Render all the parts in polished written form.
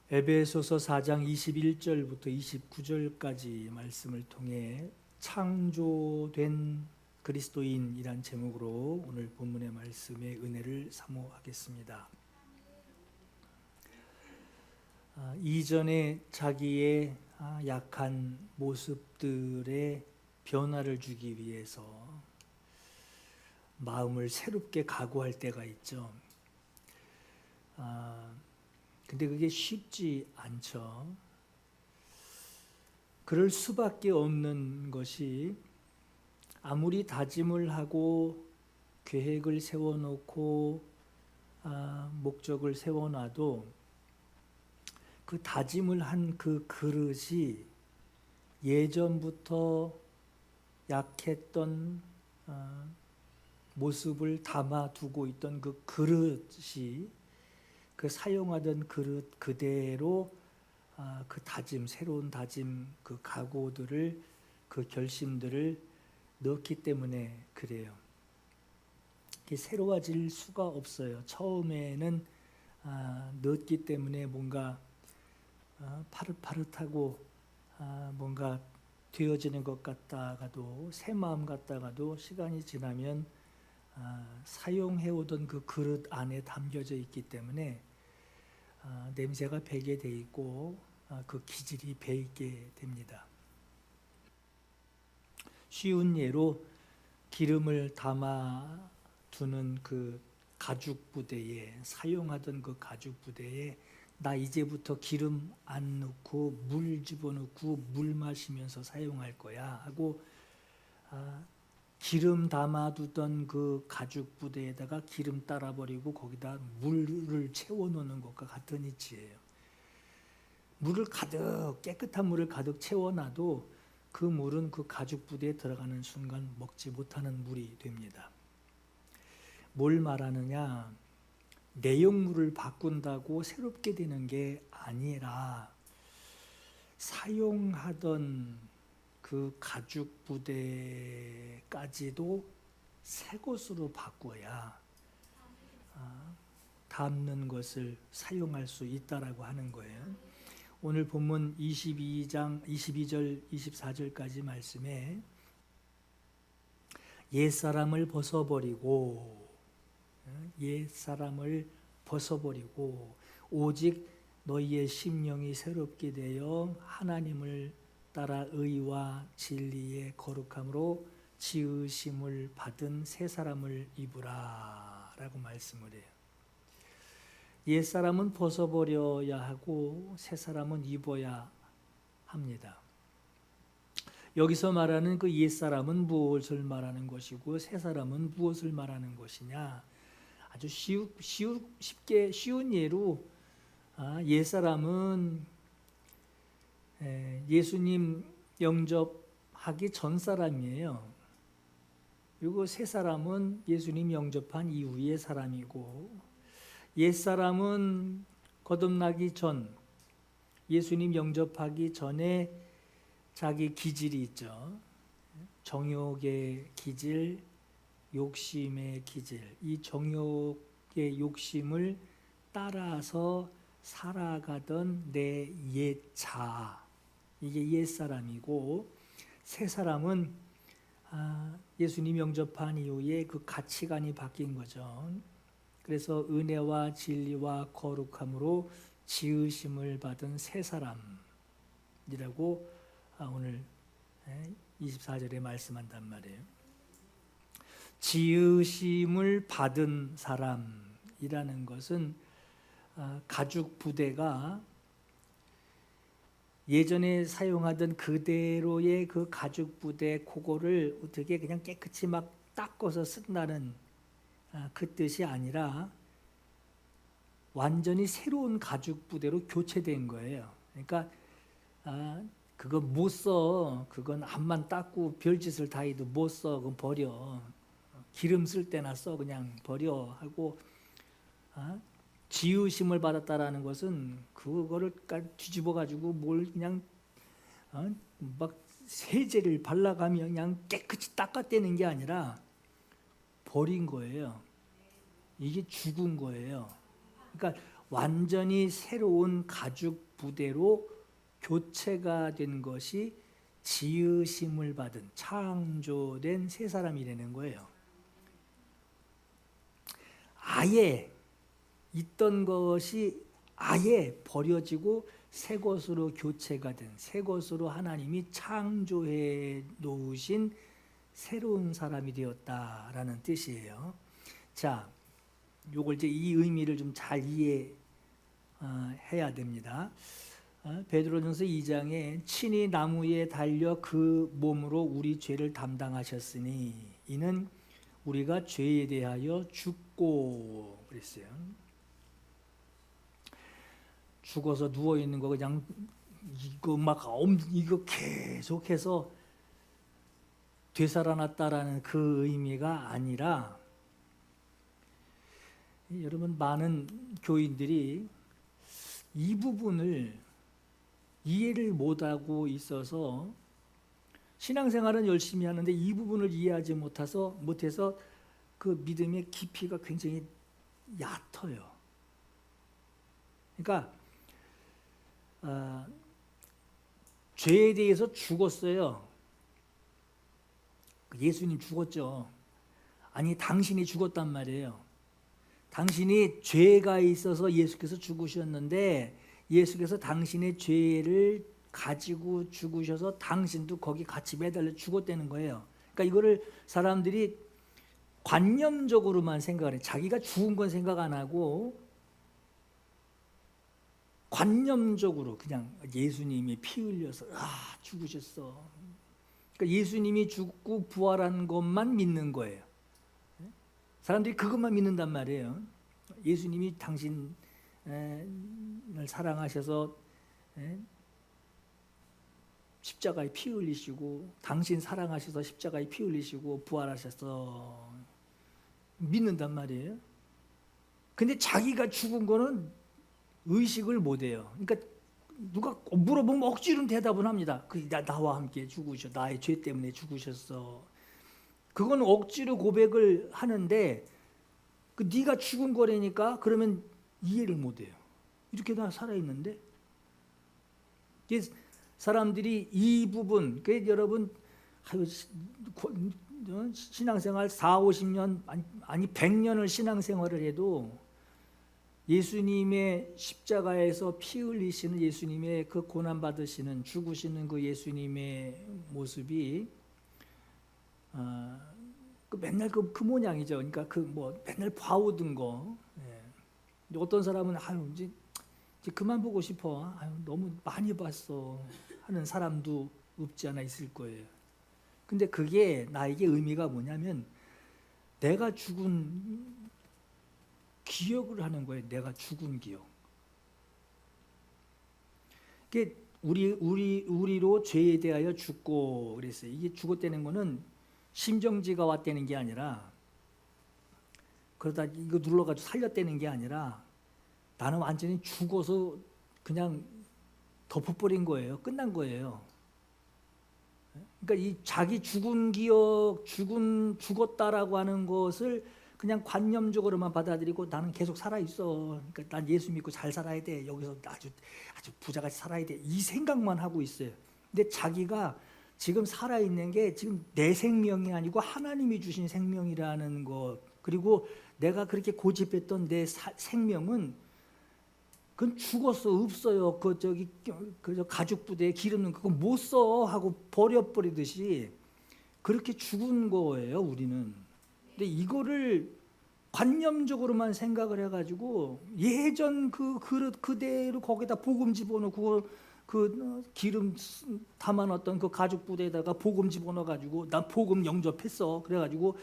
에베소서 4장 21절부터 29절까지 말씀을 통해 창조된 그리스도인이란 제목으로 오늘 본문의 말씀의 은혜를 사모하겠습니다. 이전에 자기의 약한 모습들의 변화를 주기 위해서 마음을 새롭게 각오할 때가 있죠. 근데 그게 쉽지 않죠. 그럴 수밖에 없는 것이 아무리 다짐을 하고 계획을 세워놓고 목적을 세워놔도 그 다짐을 한 그 그릇이 예전부터 약했던 모습을 담아두고 있던 그 그릇이 그 사용하던 그릇 그대로 그 다짐, 새로운 다짐, 그 각오들을, 그 결심들을 넣기 때문에 그래요. 새로워질 수가 없어요. 처음에는 넣었기 때문에 뭔가 파릇파릇하고 뭔가 되어지는 것 같다가도, 새 마음 같다가도 시간이 지나면 사용해오던 그 그릇 안에 담겨져 있기 때문에 냄새가 배게 돼 있고 그 기질이 배이게 됩니다. 쉬운 예로 기름을 담아 두는 그 가죽 부대에, 사용하던 그 가죽 부대에 나 이제부터 기름 안 넣고 물 집어넣고 물 마시면서 사용할 거야 하고 기름 담아두던 그 가죽 부대에다가 기름 따라버리고 거기다 물을 채워놓는 것과 같은 이치예요. 물을 가득, 깨끗한 물을 가득 채워놔도 그 물은 그 가죽 부대에 들어가는 순간 먹지 못하는 물이 됩니다. 뭘 말하느냐? 내용물을 바꾼다고 새롭게 되는 게 아니라 사용하던 그 가죽 부대까지도 새 것으로 바꿔야 담는 것을 사용할 수 있다라고 하는 거예요. 오늘 본문 22장 22절 24절까지 말씀에 옛사람을 벗어버리고 오직 너희의 심령이 새롭게 되어 하나님을 따라 의와 진리의 거룩함으로 지으심을 받은 새 사람을 입으라 라고 말씀을 해요. 옛사람은 벗어버려야 하고 새 사람은 입어야 합니다. 여기서 말하는 그 옛사람은 무엇을 말하는 것이고 새 사람은 무엇을 말하는 것이냐? 아주 쉽게 쉬운 예로 옛사람은 예수님 영접하기 전 사람이에요. 그리고 새 사람은 예수님 영접한 이후의 사람이고, 옛사람은 거듭나기 전, 예수님 영접하기 전에 자기 기질이 있죠. 정욕의 기질, 욕심의 기질, 이 정욕의 욕심을 따라서 살아가던 내 옛 자아, 이게 옛사람이고, 새 사람은 예수님 영접한 이후에 그 가치관이 바뀐 거죠. 그래서 은혜와 진리와 거룩함으로 지으심을 받은 새 사람이라고 오늘 24절에 말씀한단 말이에요. 지으심을 받은 사람이라는 것은 가죽 부대가 예전에 사용하던 그대로의 그 가죽 부대 그거를 어떻게 그냥 깨끗이 막 닦아서 쓴다는 그 뜻이 아니라 완전히 새로운 가죽 부대로 교체된 거예요. 그러니까 그거 못 써. 그건 앞만 닦고 별짓을 다 해도 못 써. 그건 버려. 기름 쓸 때나 써. 그냥 버려 하고 지으심을 받았다라는 것은 그거를 뒤집어 가지고 뭘 그냥 막 세제를 발라가며 그냥 깨끗이 닦아떼는 게 아니라 버린 거예요. 이게 죽은 거예요. 그러니까 완전히 새로운 가죽 부대로 교체가 된 것이 지으심을 받은 창조된 새 사람이라는 거예요. 아예 있던 것이 아예 버려지고 새 것으로 교체가 된, 새 것으로 하나님이 창조해 놓으신 새로운 사람이 되었다라는 뜻이에요. 자, 요걸 이제 이 의미를 좀 잘 이해해야 됩니다. 베드로전서 2장에 친히 나무에 달려 그 몸으로 우리 죄를 담당하셨으니 이는 우리가 죄에 대하여 죽고 그랬어요. 죽어서 누워 있는 거 그냥 이거 계속해서 되살아났다라는 그 의미가 아니라, 여러분 많은 교인들이 이 부분을 이해를 못하고 있어서 신앙생활은 열심히 하는데 이 부분을 이해하지 못해서 그 믿음의 깊이가 굉장히 얕아요. 그러니까 죄에 대해서 죽었어요. 예수님 죽었죠. 아니, 당신이 죽었단 말이에요. 당신이 죄가 있어서 예수께서 죽으셨는데 예수께서 당신의 죄를 가지고 죽으셔서 당신도 거기 같이 매달려 죽었다는 거예요. 그러니까 이거를 사람들이 관념적으로만 생각을 해요. 자기가 죽은 건 생각 안 하고 관념적으로 그냥 예수님이 피 흘려서 죽으셨어. 그러니까 예수님이 죽고 부활한 것만 믿는 거예요. 사람들이 그것만 믿는단 말이에요. 예수님이 당신을 사랑하셔서 십자가에 피 흘리시고, 당신 사랑하셔서 십자가에 피 흘리시고 부활하셔서 믿는단 말이에요. 근데 자기가 죽은 거는 의식을 못해요. 그러니까 누가 물어보면 억지로 대답은 합니다. 나와 함께 죽으셔, 나의 죄 때문에 죽으셨어. 그건 억지로 고백을 하는데 네가 죽은 거라니까 그러면 이해를 못해요. 이렇게 나 살아있는데. 사람들이 이 부분, 여러분 신앙생활 4, 50년 아니 100년을 신앙생활을 해도 예수님의 십자가에서 피 흘리시는 예수님의 그 고난 받으시는 죽으시는 그 예수님의 모습이 맨날 그 모양이죠. 그러니까 맨날 봐오던 거. 예. 어떤 사람은 이제 그만 보고 싶어. 너무 많이 봤어 하는 사람도 없지 않아 있을 거예요. 근데 그게 나에게 의미가 뭐냐면 내가 죽은 기억을 하는 거예요. 내가 죽은 기억. 그게 우리로 죄에 대하여 죽고 그랬어요. 이게 죽었다는 거는 심정지가 왔다는 게 아니라, 그러다 이거 눌러가지고 살렸다는 게 아니라 나는 완전히 죽어서 그냥 덮어버린 거예요. 끝난 거예요. 그러니까 이 자기 죽은 기억, 죽었다라고 하는 것을 그냥 관념적으로만 받아들이고 나는 계속 살아있어. 그러니까 난 예수 믿고 잘 살아야 돼. 여기서 아주 부자같이 살아야 돼. 이 생각만 하고 있어요. 근데 자기가 지금 살아있는 게 지금 내 생명이 아니고 하나님이 주신 생명이라는 것, 그리고 내가 그렇게 고집했던 내 생명은 그건 죽었어, 없어요. 그 가죽 부대에 기름은 그거 못 써 하고 버려버리듯이 그렇게 죽은 거예요, 우리는. 근데 이거를 관념적으로만 생각을 해가지고 예전 그 그릇 그대로 거기다 복음 집어넣고 그 기름 담아놨던 그 가죽 부대에다가 복음 집어넣어가지고 난 복음 영접했어. 그래가지고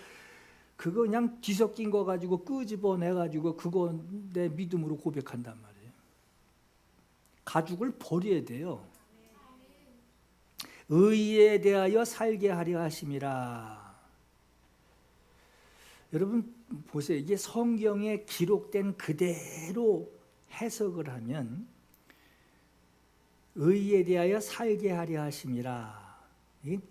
그거 그냥 뒤섞인 거 가지고 끄집어내가지고 그거 내 믿음으로 고백한단 말이에요. 가죽을 버려야 돼요. 의에 대하여 살게 하려 하심이라. 여러분 보세요. 이게 성경에 기록된 그대로 해석을 하면 의에 대하여 살게 하려 하심이라.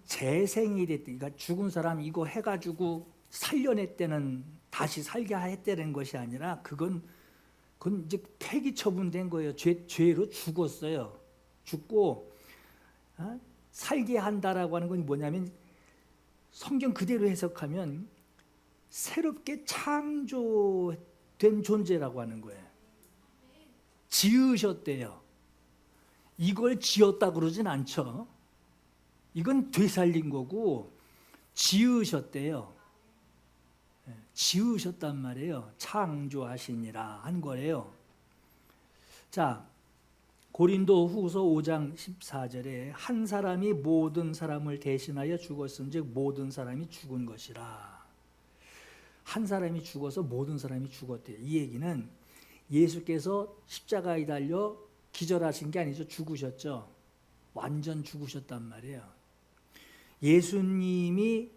재생이 됐다. 그러니까 죽은 사람 이거 해가지고 살려냈다는, 다시 살게 했다는 것이 아니라 그건 그건 이제 폐기 처분된 거예요. 죄로 죽었어요. 죽고 살게 한다라고 하는 건 뭐냐면 성경 그대로 해석하면 새롭게 창조된 존재라고 하는 거예요. 지으셨대요. 이걸 지었다 그러진 않죠. 이건 되살린 거고 지으셨대요. 지으셨단 말이에요. 창조하시니라 한 거예요. 자, 고린도 후서 5장 14절에 한 사람이 모든 사람을 대신하여 죽었은즉 모든 사람이 죽은 것이라. 한 사람이 죽어서 모든 사람이 죽었대요. 이 얘기는 예수께서 십자가에 달려 기절하신 게 아니죠. 죽으셨죠. 완전 죽으셨단 말이에요. 예수님이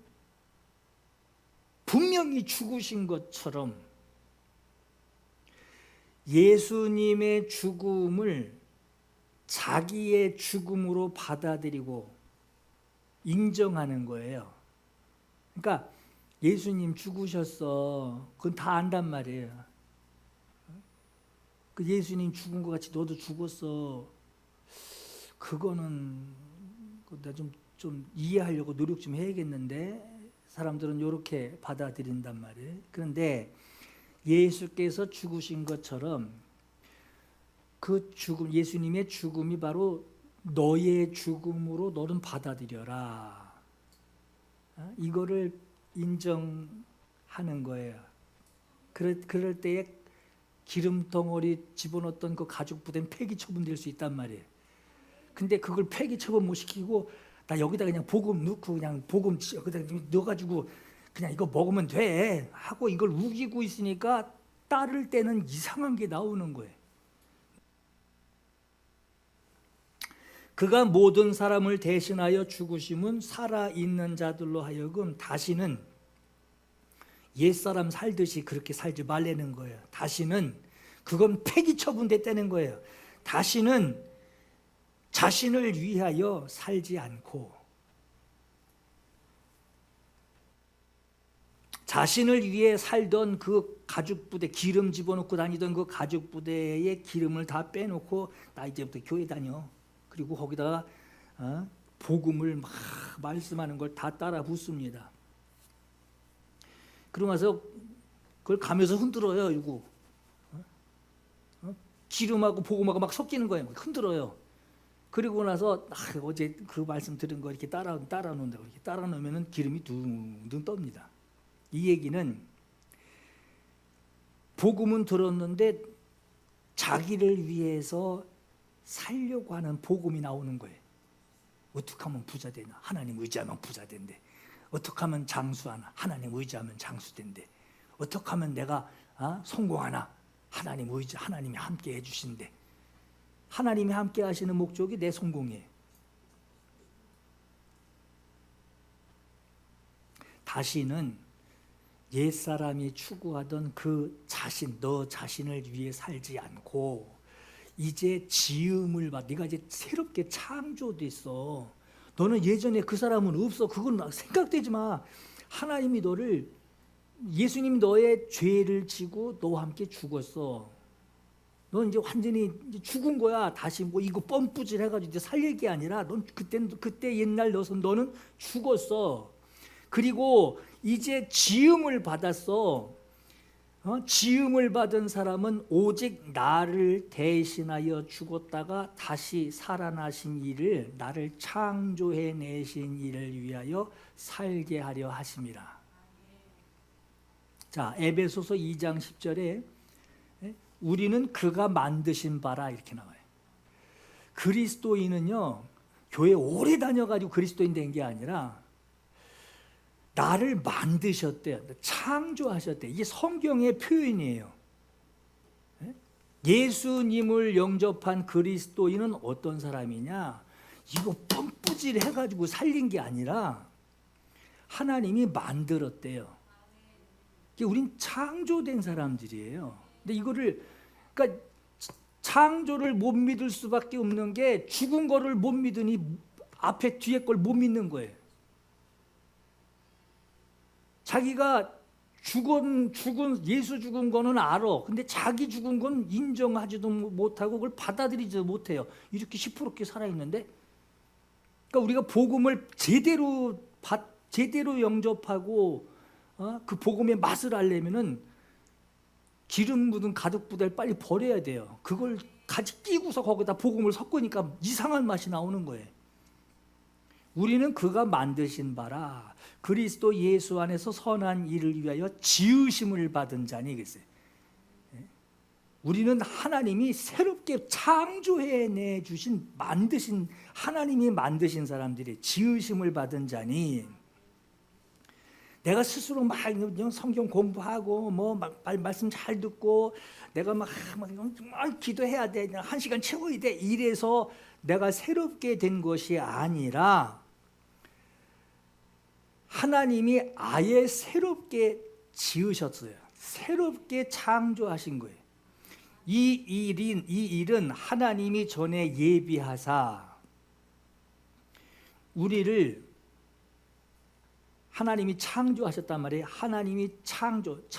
분명히 죽으신 것처럼 예수님의 죽음을 자기의 죽음으로 받아들이고 인정하는 거예요. 그러니까 예수님 죽으셨어. 그건 다 안단 말이에요. 그 예수님 죽은 것 같이 너도 죽었어. 그거는 내가 좀 이해하려고 노력 좀 해야겠는데 사람들은 이렇게 받아들인단 말이에요. 그런데 예수께서 죽으신 것처럼 그 죽음, 예수님의 죽음이 바로 너의 죽음으로 너는 받아들여라. 이거를 인정하는 거예요. 그럴 때에 기름 덩어리 집어넣었던 그 가죽 부대는 폐기 처분될 수 있단 말이에요. 근데 그걸 폐기 처분 못 시키고 나 여기다 그냥 복음 넣고 그냥 복음 여기다 넣어가지고 그냥 이거 먹으면 돼 하고 이걸 우기고 있으니까 따를 때는 이상한 게 나오는 거예요. 그가 모든 사람을 대신하여 죽으심은 살아있는 자들로 하여금 다시는 옛사람 살듯이 그렇게 살지 말라는 거예요. 다시는 그건 폐기 처분됐다는 거예요. 다시는 자신을 위하여 살지 않고 자신을 위해 살던 그 가죽 부대, 기름 집어넣고 다니던 그 가죽 부대의 기름을 다 빼놓고 나 이제부터 교회 다녀. 그리고 거기다가 복음을 막 말씀하는 걸 다 따라 붙습니다. 그러고 나서 그걸 가면서 흔들어요. 이거 기름하고 복음하고 막 섞이는 거예요. 흔들어요. 그리고 나서 어제 그 말씀 들은 거 이렇게 따라 놓는다고 이렇게 따라 놓으면은 기름이 둥둥 떱니다. 이 얘기는 복음은 들었는데 자기를 위해서 살려고 하는 복음이 나오는 거예요. 어떻게 하면 부자 되나? 하나님 의지하면 부자 된대. 어떻게 하면 장수하나? 하나님 의지하면 장수된대. 어떻게 하면 내가 성공하나? 하나님이 함께 해주신대. 하나님이 함께 하시는 목적이 내 성공이에요. 다시는 옛사람이 추구하던 그 자신, 너 자신을 위해 살지 않고 이제 지음을 받, 네가 이제 새롭게 창조됐어. 너는 예전에 그 사람은 없어. 그건 생각되지 마. 하나님이 너를, 예수님이 너의 죄를 지고 너와 함께 죽었어. 넌 이제 완전히 이제 죽은 거야. 다시 뭐 이거 뻔뿌질 해가지고 이제 살릴 게 아니라 넌 그때 옛날 너는 죽었어. 그리고 이제 지음을 받았어. 지음을 받은 사람은 오직 나를 대신하여 죽었다가 다시 살아나신 이를, 나를 창조해내신 이를 위하여 살게 하려 하심이라. 자, 에베소서 2장 10절에 우리는 그가 만드신 바라 이렇게 나와요. 그리스도인은요, 교회 오래 다녀가지고 그리스도인 된 게 아니라 나를 만드셨대요. 창조하셨대요. 이게 성경의 표현이에요. 예수님을 영접한 그리스도인은 어떤 사람이냐? 이거 뻔뿌질 해가지고 살린 게 아니라 하나님이 만들었대요. 우린 창조된 사람들이에요. 근데 이거를, 그러니까 창조를 못 믿을 수밖에 없는 게 죽은 거를 못 믿으니 앞에 뒤에 걸 못 믿는 거예요. 자기가 예수 죽은 거는 알아. 근데 자기 죽은 건 인정하지도 못하고 그걸 받아들이지도 못해요. 이렇게 시퍼렇게 살아있는데, 그러니까 우리가 복음을 제대로 영접하고 그 복음의 맛을 알려면은 기름 묻은 가죽 부대를 빨리 버려야 돼요. 그걸 같이 끼고서 거기다 복음을 섞으니까 이상한 맛이 나오는 거예요. 우리는 그가 만드신 바라 그리스도 예수 안에서 선한 일을 위하여 지으심을 받은 자니 그랬어요. 우리는 하나님이 새롭게 창조해 내주신 하나님이 만드신 사람들이 정말 받은 자니, 내가 스스로 막 성경 공부하고 말씀 잘 듣고 내가 막 기도해야 돼, 1시간 채워야 돼, 이래서 내가 새롭게 된 것이 아니라 하나님이 아예 새롭게 지으셨어요. 새롭게 창조하신 거예요. 이 일은 하나님이 전에 예비하사 우리를 하나님이 창조하셨단 말이에요. 하나님이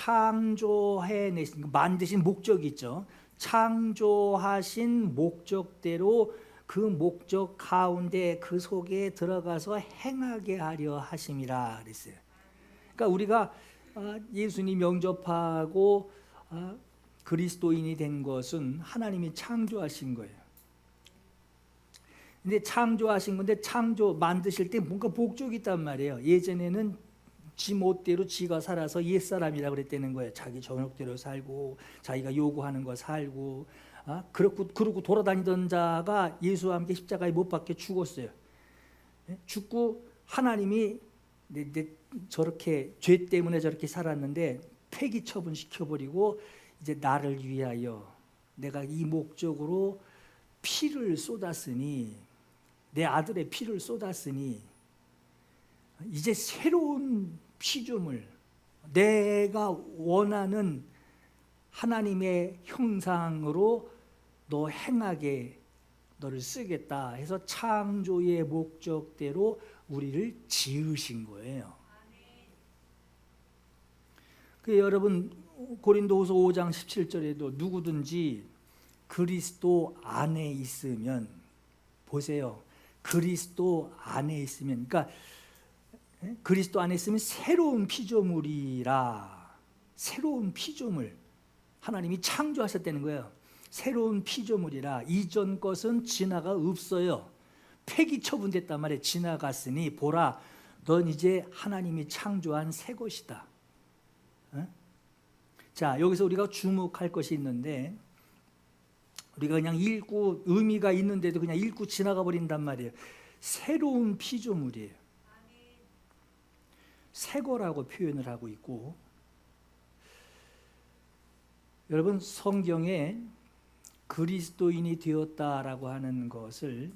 창조해내신, 만드신 목적이 있죠. 창조하신 목적대로 그 목적 가운데 그 속에 들어가서 행하게 하려 하심이라 그랬어요. 그러니까 우리가 예수님 영접하고 그리스도인이 된 것은 하나님이 창조하신 거예요. 근데 창조하신 건데 만드실 때 뭔가 목적이 있단 말이에요. 예전에는 지 멋대로 지가 살아서 옛사람이라고 그랬다는 거예요. 자기 정욕대로 살고 자기가 요구하는 거 살고 그러고 돌아다니던 자가 예수와 함께 십자가에 못 박혀 죽었어요. 죽고 하나님이 저렇게 죄 때문에 저렇게 살았는데 폐기 처분시켜버리고 이제 나를 위하여 내가 이 목적으로 피를 쏟았으니, 내 아들의 피를 쏟았으니 이제 새로운 피조물, 내가 원하는 하나님의 형상으로 너 행하게 너를 쓰겠다 해서 창조의 목적대로 우리를 지으신 거예요. 여러분 고린도후서 5장 17절에도 누구든지 그리스도 안에 있으면, 보세요, 그리스도 안에 있으면, 그러니까 그리스도 안에 있으면 새로운 피조물이라. 새로운 피조물, 하나님이 창조하셨다는 거예요. 새로운 피조물이라. 이전 것은 진화가 없어요. 폐기 처분됐단 말이에요. 지나갔으니 보라, 넌 이제 하나님이 창조한 새 것이다. 자, 여기서 우리가 주목할 것이 있는데, 우리가 그냥 읽고 의미가 있는데도 그냥 읽고 지나가 버린단 말이에요. 새로운 피조물이에요. 새 거라고 표현을 하고 있고, 여러분 성경에 그리스도인이 되었다라고 하는 것을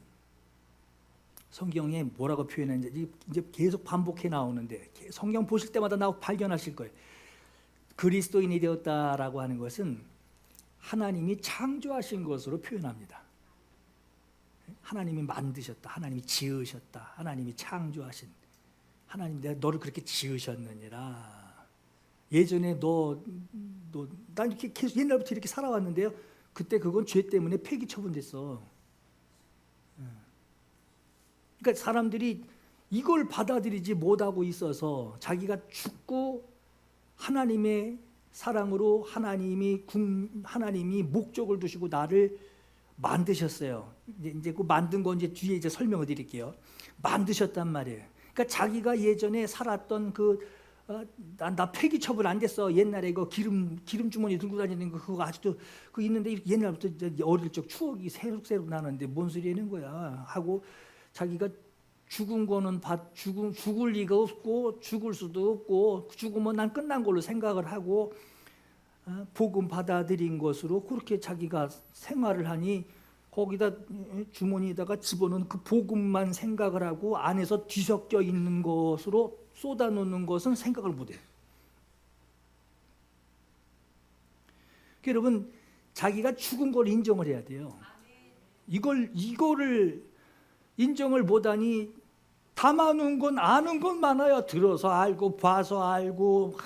성경에 뭐라고 표현했는지 이제 계속 반복해 나오는데, 성경 보실 때마다 발견하실 거예요. 그리스도인이 되었다라고 하는 것은 하나님이 창조하신 것으로 표현합니다. 하나님이 만드셨다, 하나님이 지으셨다, 하나님이 창조하신, 하나님 내가 너를 그렇게 지으셨느니라. 예전에 난 이렇게 계속 옛날부터 이렇게 살아왔는데요, 그때 그건 죄 때문에 폐기 처분됐어. 그러니까 사람들이 이걸 받아들이지 못하고 있어서 자기가 죽고 하나님의 사랑으로 하나님이 목적을 두시고 나를 만드셨어요. 이제 그 만든 건 이제 뒤에 이제 설명을 드릴게요. 만드셨단 말이에요. 그러니까 자기가 예전에 살았던 나 폐기 처분 안 됐어. 옛날에 그 기름 주머니 들고 다니는 거 그거 아직도 그 있는데, 옛날부터 어릴 적 추억이 새록새록 나는데 뭔 소리 하는 거야 하고, 자기가 죽은 거는 죽을 리가 없고 죽을 수도 없고 죽으면 난 끝난 걸로 생각을 하고 복음 받아들인 것으로 그렇게 자기가 생활을 하니, 거기다 주머니에다가 집어넣은 그 복음만 생각을 하고 안에서 뒤섞여 있는 것으로 쏟아놓는 것은 생각을 못해요. 여러분 자기가 죽은 걸 인정을 해야 돼요. 이거를 인정을 못하니 담아놓은 건 아는 건 많아요. 들어서 알고 봐서 알고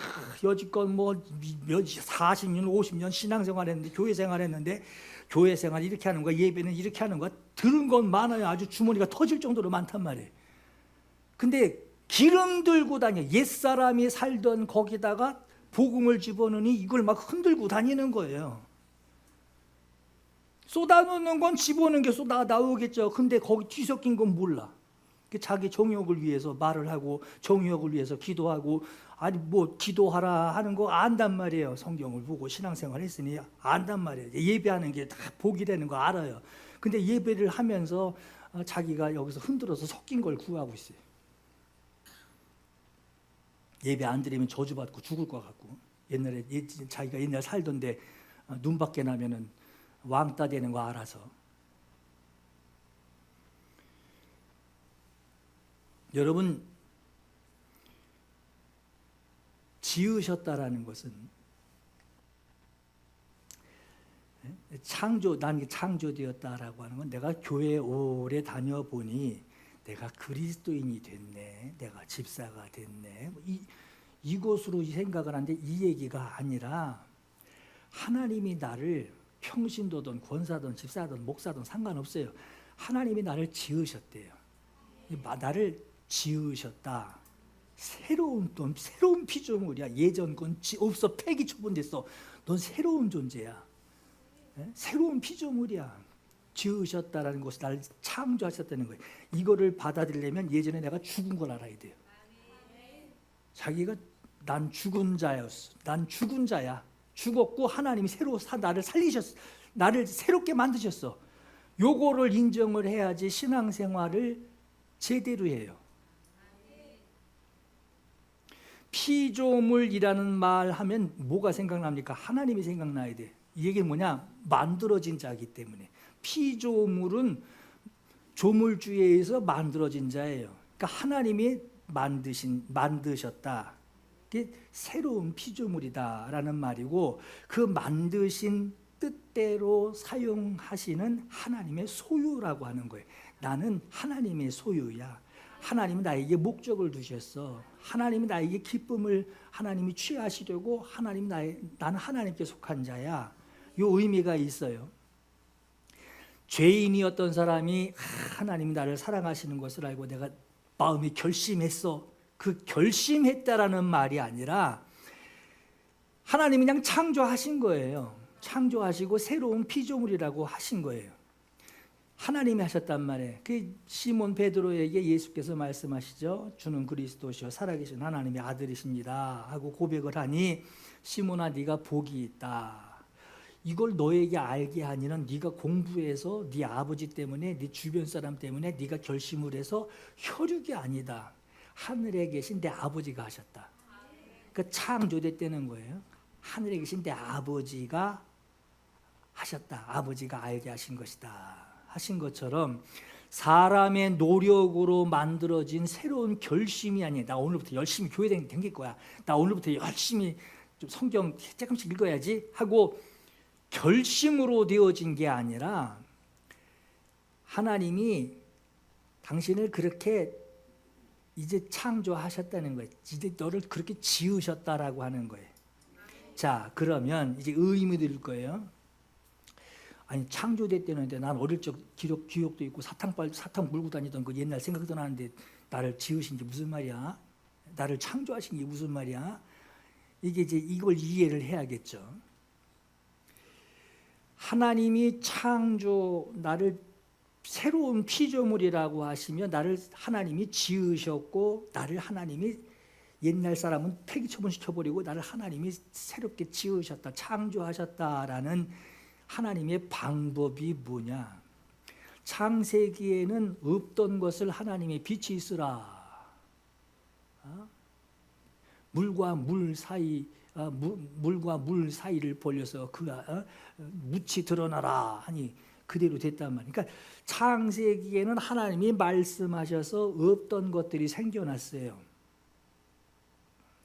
여지껏 뭐 40년 50년 신앙생활했는데 교회 생활했는데 교회 생활 이렇게 하는 거야, 예배는 이렇게 하는 거야, 들은 건 많아요. 아주 주머니가 터질 정도로 많단 말이에요. 근데 기름 들고 다녀, 옛사람이 살던 거기다가 복음을 집어넣으니 이걸 막 흔들고 다니는 거예요. 쏟아놓는 건 집어넣는 게 쏟아 나오겠죠. 근데 거기 뒤섞인 건 몰라. 자기 정욕을 위해서 말을 하고 정욕을 위해서 기도하고, 아니 뭐 기도하라 하는 거 안단 말이에요. 성경을 보고 신앙생활 했으니 안단 말이에요. 예배하는 게 다 복이라는 거 알아요. 근데 예배를 하면서 자기가 여기서 흔들어서 섞인 걸 구하고 있어요. 예배 안 드리면 저주받고 죽을 것 같고, 옛날에 자기가 옛날 살던데 눈 밖에 나면은 왕따 되는 거 알아서. 여러분, 지으셨다라는 것은 난 창조되었다라고 하는 건 내가 교회 오래 다녀보니 내가 그리스도인이 됐네, 내가 집사가 됐네, 이것으로 생각을 하는데, 이 얘기가 아니라 하나님이 나를 평신도든 권사든 집사든 목사든 상관없어요. 하나님이 나를 지으셨대요. 나를 지으셨다. 새로운 피조물이야. 예전 건 없어, 폐기 처분됐어. 넌 새로운 존재야. 새로운 피조물이야. 지으셨다라는 것이 나를 창조하셨다는 거예요. 이거를 받아들이려면 예전에 내가 죽은 걸 알아야 돼요. 자기가 난 죽은 자였어. 난 죽은 자야. 죽었고 하나님이 새로 나를 살리셨어. 나를 새롭게 만드셨어. 요거를 인정을 해야지 신앙생활을 제대로 해요. 피조물이라는 말 하면 뭐가 생각납니까? 하나님이 생각나야 돼. 이 얘기는 뭐냐? 만들어진 자이기 때문에. 피조물은 조물주에 의해서 만들어진 자예요. 그러니까 하나님이 만드셨다. 이게 새로운 피조물이다라는 말이고, 그 만드신 뜻대로 사용하시는 하나님의 소유라고 하는 거예요. 나는 하나님의 소유야. 하나님은 나에게 목적을 두셨어. 하나님이 나에게 기쁨을 하나님이 취하시려고, 나는 하나님께 속한 자야. 이 의미가 있어요. 죄인이었던 사람이 하나님이 나를 사랑하시는 것을 알고 내가 마음이 결심했어. 그 결심했다라는 말이 아니라 하나님이 그냥 창조하신 거예요. 창조하시고 새로운 피조물이라고 하신 거예요. 하나님이 하셨단 말이에요. 그 시몬 베드로에게 예수께서 말씀하시죠. 주는 그리스도시요 살아계신 하나님의 아들이십니다 하고 고백을 하니, 시몬아 네가 복이 있다. 이걸 너에게 알게 하니는 네가 공부해서 네 아버지 때문에, 네 주변 사람 때문에 네가 결심을 해서 혈육이 아니다. 하늘에 계신 내 아버지가 하셨다. 그러니까 창조됐다는 거예요. 하늘에 계신 내 아버지가 하셨다. 아버지가 알게 하신 것이다. 하신 것처럼 사람의 노력으로 만들어진 새로운 결심이 아니에요. 나 오늘부터 열심히 교회 다닐 거야. 나 오늘부터 열심히 좀 성경 조금씩 읽어야지 하고 결심으로 되어진 게 아니라, 하나님이 당신을 그렇게 이제 창조하셨다는 거예요. 이제 너를 그렇게 지으셨다라고 하는 거예요. 자, 그러면 이제 의문이 들 거예요. 아니 창조됐다는데 난 어릴 적 기억도 있고 사탕 물고 다니던 그 옛날 생각도 나는데 나를 지으신 게 무슨 말이야? 나를 창조하신 게 무슨 말이야? 이게 이제 이걸 이해를 해야겠죠. 하나님이 나를 새로운 피조물이라고 하시며 나를 하나님이 지으셨고, 나를 하나님이 옛날 사람은 폐기 처분시켜버리고 나를 하나님이 새롭게 지으셨다, 창조하셨다라는 하나님의 방법이 뭐냐? 창세기에는 없던 것을 하나님의 빛이 있으라. 물과 물 사이를 벌려서 묻이 드러나라 하니 그대로 됐단 말이에요. 그러니까 창세기에는 하나님이 말씀하셔서 없던 것들이 생겨났어요.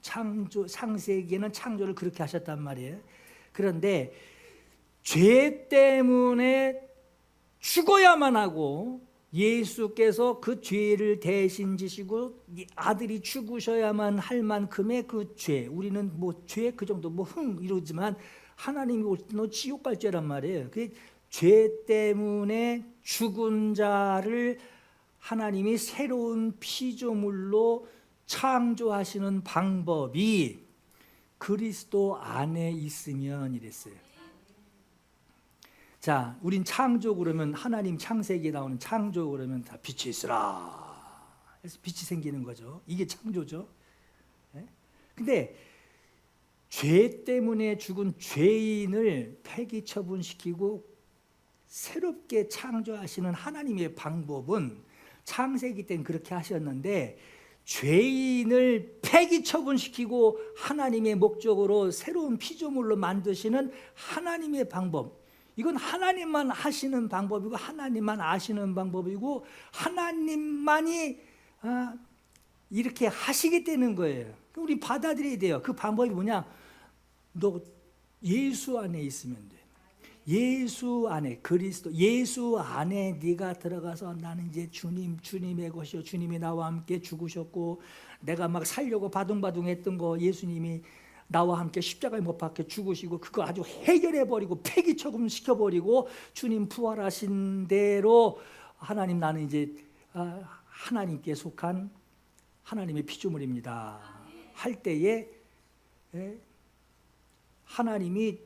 창세기에는 창조를 그렇게 하셨단 말이에요. 그런데 죄 때문에 죽어야만 하고 예수께서 그 죄를 대신 지시고 아들이 죽으셔야만 할 만큼의 그 죄, 우리는 뭐 죄 그 정도 뭐 이러지만 하나님이 올 때 너 지옥 갈 죄란 말이에요. 그 죄 때문에 죽은 자를 하나님이 새로운 피조물로 창조하시는 방법이 그리스도 안에 있으면 이랬어요. 자, 우린 창조 그러면 하나님 창세기에 나오는 창조 그러면 다 빛이 있으라 해서 빛이 생기는 거죠. 이게 창조죠. 네? 근데 죄 때문에 죽은 죄인을 폐기 처분시키고 새롭게 창조하시는 하나님의 방법은 창세기 때는 그렇게 하셨는데 죄인을 폐기 처분시키고 하나님의 목적으로 새로운 피조물로 만드시는 하나님의 방법, 이건 하나님만 하시는 방법이고 하나님만 아시는 방법이고 하나님만이 이렇게 하시게 되는 거예요. 우리 받아들여야 돼요. 그 방법이 뭐냐? 너 예수 안에 있으면 돼. 예수 안에, 그리스도 예수 안에 네가 들어가서 나는 이제 주님의 것이요, 주님이 나와 함께 죽으셨고 내가 막 살려고 바둥바둥했던 거 예수님이 나와 함께 십자가에 못 박혀 죽으시고 그거 아주 해결해버리고 폐기 처분시켜버리고 주님 부활하신 대로 하나님 나는 이제 하나님께 속한 하나님의 피조물입니다 할 때에 하나님이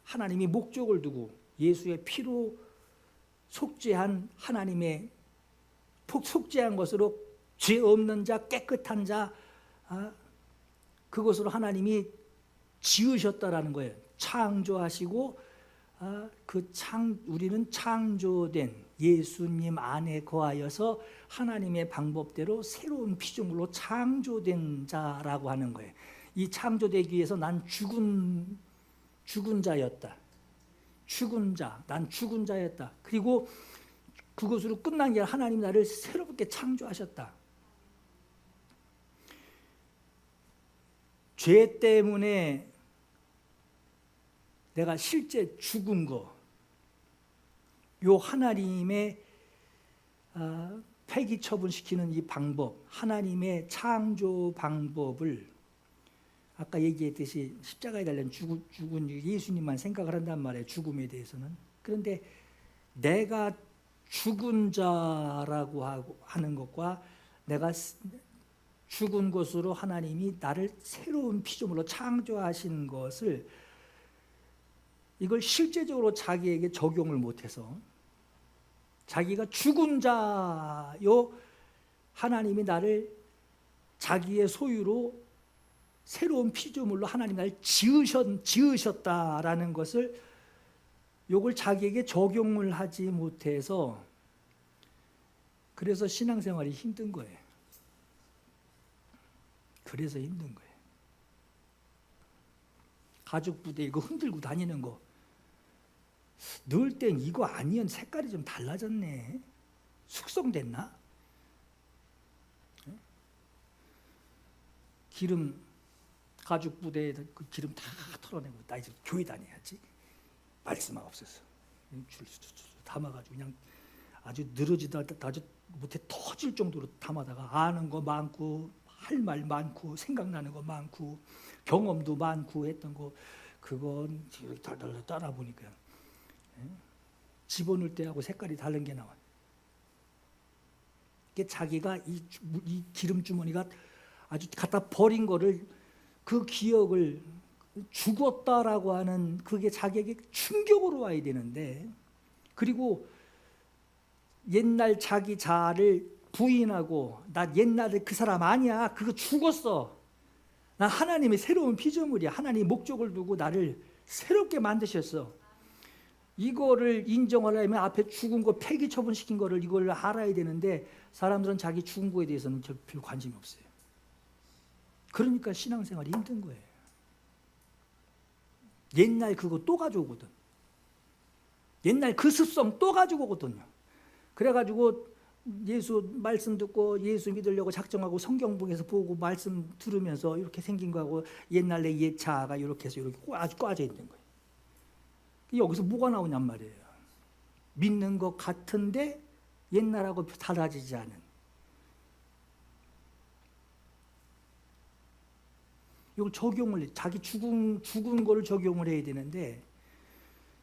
하나님이 목적을 두고 예수의 피로 속죄한 하나님의 속죄한 것으로 죄 없는 자, 깨끗한 자, 그것으로 하나님이 지으셨다라는 거예요. 창조하시고 우리는 창조된 예수님 안에 거하여서 하나님의 방법대로 새로운 피조물로 창조된 자라고 하는 거예요. 이 창조되기 위해서 난 죽은 자였다. 난 죽은 자였다. 그리고 그것으로 끝난 게 아니라 하나님 나를 새롭게 창조하셨다. 죄 때문에 내가 실제 죽은 거, 요 하나님의 폐기 처분시키는 이 방법, 하나님의 창조 방법을 아까 얘기했듯이 십자가에 달린 죽은 예수님만 생각을 한단 말이에요. 죽음에 대해서는. 그런데 내가 죽은 자라고 하는 것과 내가 죽은 것으로 하나님이 나를 새로운 피조물로 창조하신 것을 이걸 실제적으로 자기에게 적용을 못해서 자기가 죽은 자요 하나님이 나를 자기의 소유로 새로운 피조물로 하나님 나를 지으셨다라는 것을 요걸 자기에게 적용을 하지 못해서 그래서 신앙생활이 힘든 거예요. 그래서 힘든 거예요. 가죽 부대 이거 흔들고 다니는 거 넣을 땐 이거 아니면 색깔이 좀 달라졌네. 숙성됐나? 기름 가죽 부대에 그 기름 다 털어내고 나 이제 교회 다녀야지. 말씀만 없어서 줄 담아가지고 그냥 아주 늘어지다 아주 못해 터질 정도로 담아다가 아는 거 많고 할 말 많고 생각나는 거 많고 경험도 많고 했던 거 그건 달달 따라 보니까 집어넣을 때하고 색깔이 다른 게 나와요. 이게 자기가 이 기름 주머니가 아주 갖다 버린 거를 그 기억을 죽었다라고 하는 그게 자기에게 충격으로 와야 되는데 그리고 옛날 자기 자아를 부인하고 나 옛날에 그 사람 아니야. 그거 죽었어. 나 하나님의 새로운 피조물이야. 하나님의 목적을 두고 나를 새롭게 만드셨어. 이거를 인정하려면 앞에 죽은 거 폐기 처분시킨 거를 이걸 알아야 되는데 사람들은 자기 죽은 거에 대해서는 별 관심이 없어요. 그러니까 신앙생활이 힘든 거예요. 옛날 그거 또 가져오거든. 옛날 그 습성 또 가지고 오거든요. 그래가지고 예수 말씀 듣고 예수 믿으려고 작정하고 성경봉에서 보고 말씀 들으면서 이렇게 생긴 거하고 옛날 내 옛 자아가 이렇게 해서 이렇게 아주 꽈져 있는 거예요. 여기서 뭐가 나오냔 말이에요. 믿는 것 같은데 옛날하고 달라지지 않은. 이걸 적용을, 자기 죽은 거를 적용을 해야 되는데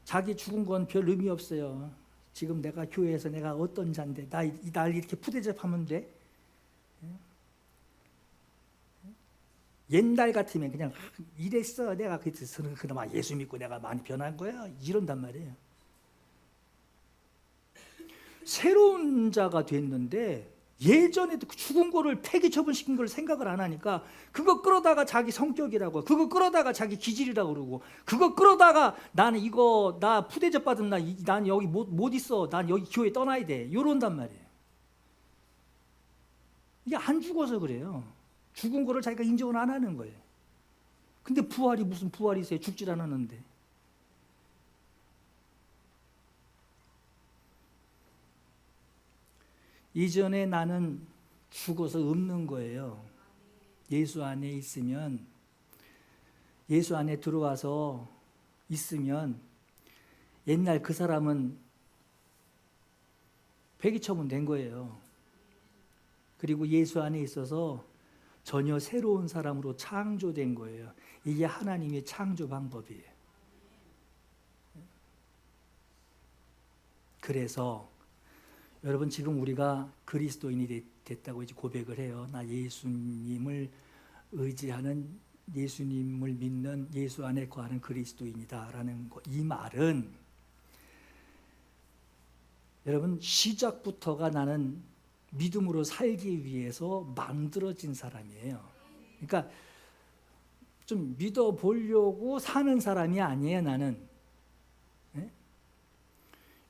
자기 죽은 건 별 의미 없어요. 지금 내가 교회에서 내가 어떤 자인데 날 이렇게 푸대접하면 돼? 옛날 같으면 그냥 이랬어. 내가 그나마 예수 믿고 내가 많이 변한 거야. 이런단 말이에요. 새로운 자가 됐는데 예전에도 죽은 거를 폐기 처분시킨 걸 생각을 안 하니까 그거 끌어다가 자기 성격이라고, 그거 끌어다가 자기 기질이라고 그러고, 그거 끌어다가 나는 이거 나 푸대접 받은 난 여기 못 있어. 난 여기 교회 떠나야 돼. 이런단 말이에요. 이게 안 죽어서 그래요. 죽은 거를 자기가 인정을 안 하는 거예요. 근데 부활이 무슨 부활이세요? 죽질 않았는데. 이전에 나는 죽어서 없는 거예요. 예수 안에 있으면, 예수 안에 들어와서 있으면 옛날 그 사람은 폐기처분된 거예요. 그리고 예수 안에 있어서 전혀 새로운 사람으로 창조된 거예요. 이게 하나님의 창조 방법이에요. 그래서 여러분 지금 우리가 그리스도인이 됐다고 이제 고백을 해요. 나 예수님을 의지하는, 예수님을 믿는, 예수 안에 거하는 그리스도인이다라는 거. 이 말은 여러분 시작부터가 나는 믿음으로 살기 위해서 만들어진 사람이에요. 그러니까 좀 믿어보려고 사는 사람이 아니에요, 나는. 네?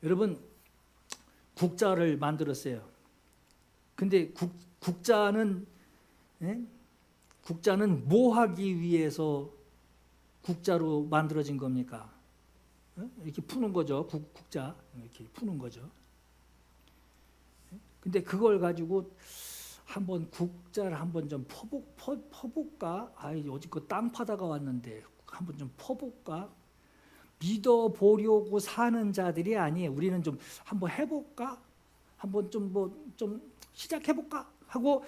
여러분 국자를 만들었어요. 근데 국자는 국자는 뭐 하기 위해서 국자로 만들어진 겁니까? 이렇게 푸는 거죠. 국자 이렇게 푸는 거죠. 근데 그걸 가지고 한번 국자를 한번 좀 퍼볼까? 어저께 땅 파다가 왔는데 한번 좀 퍼볼까? 믿어보려고 사는 자들이 아니에요. 우리는 좀 한번 해볼까? 한번 좀 시작해볼까? 하고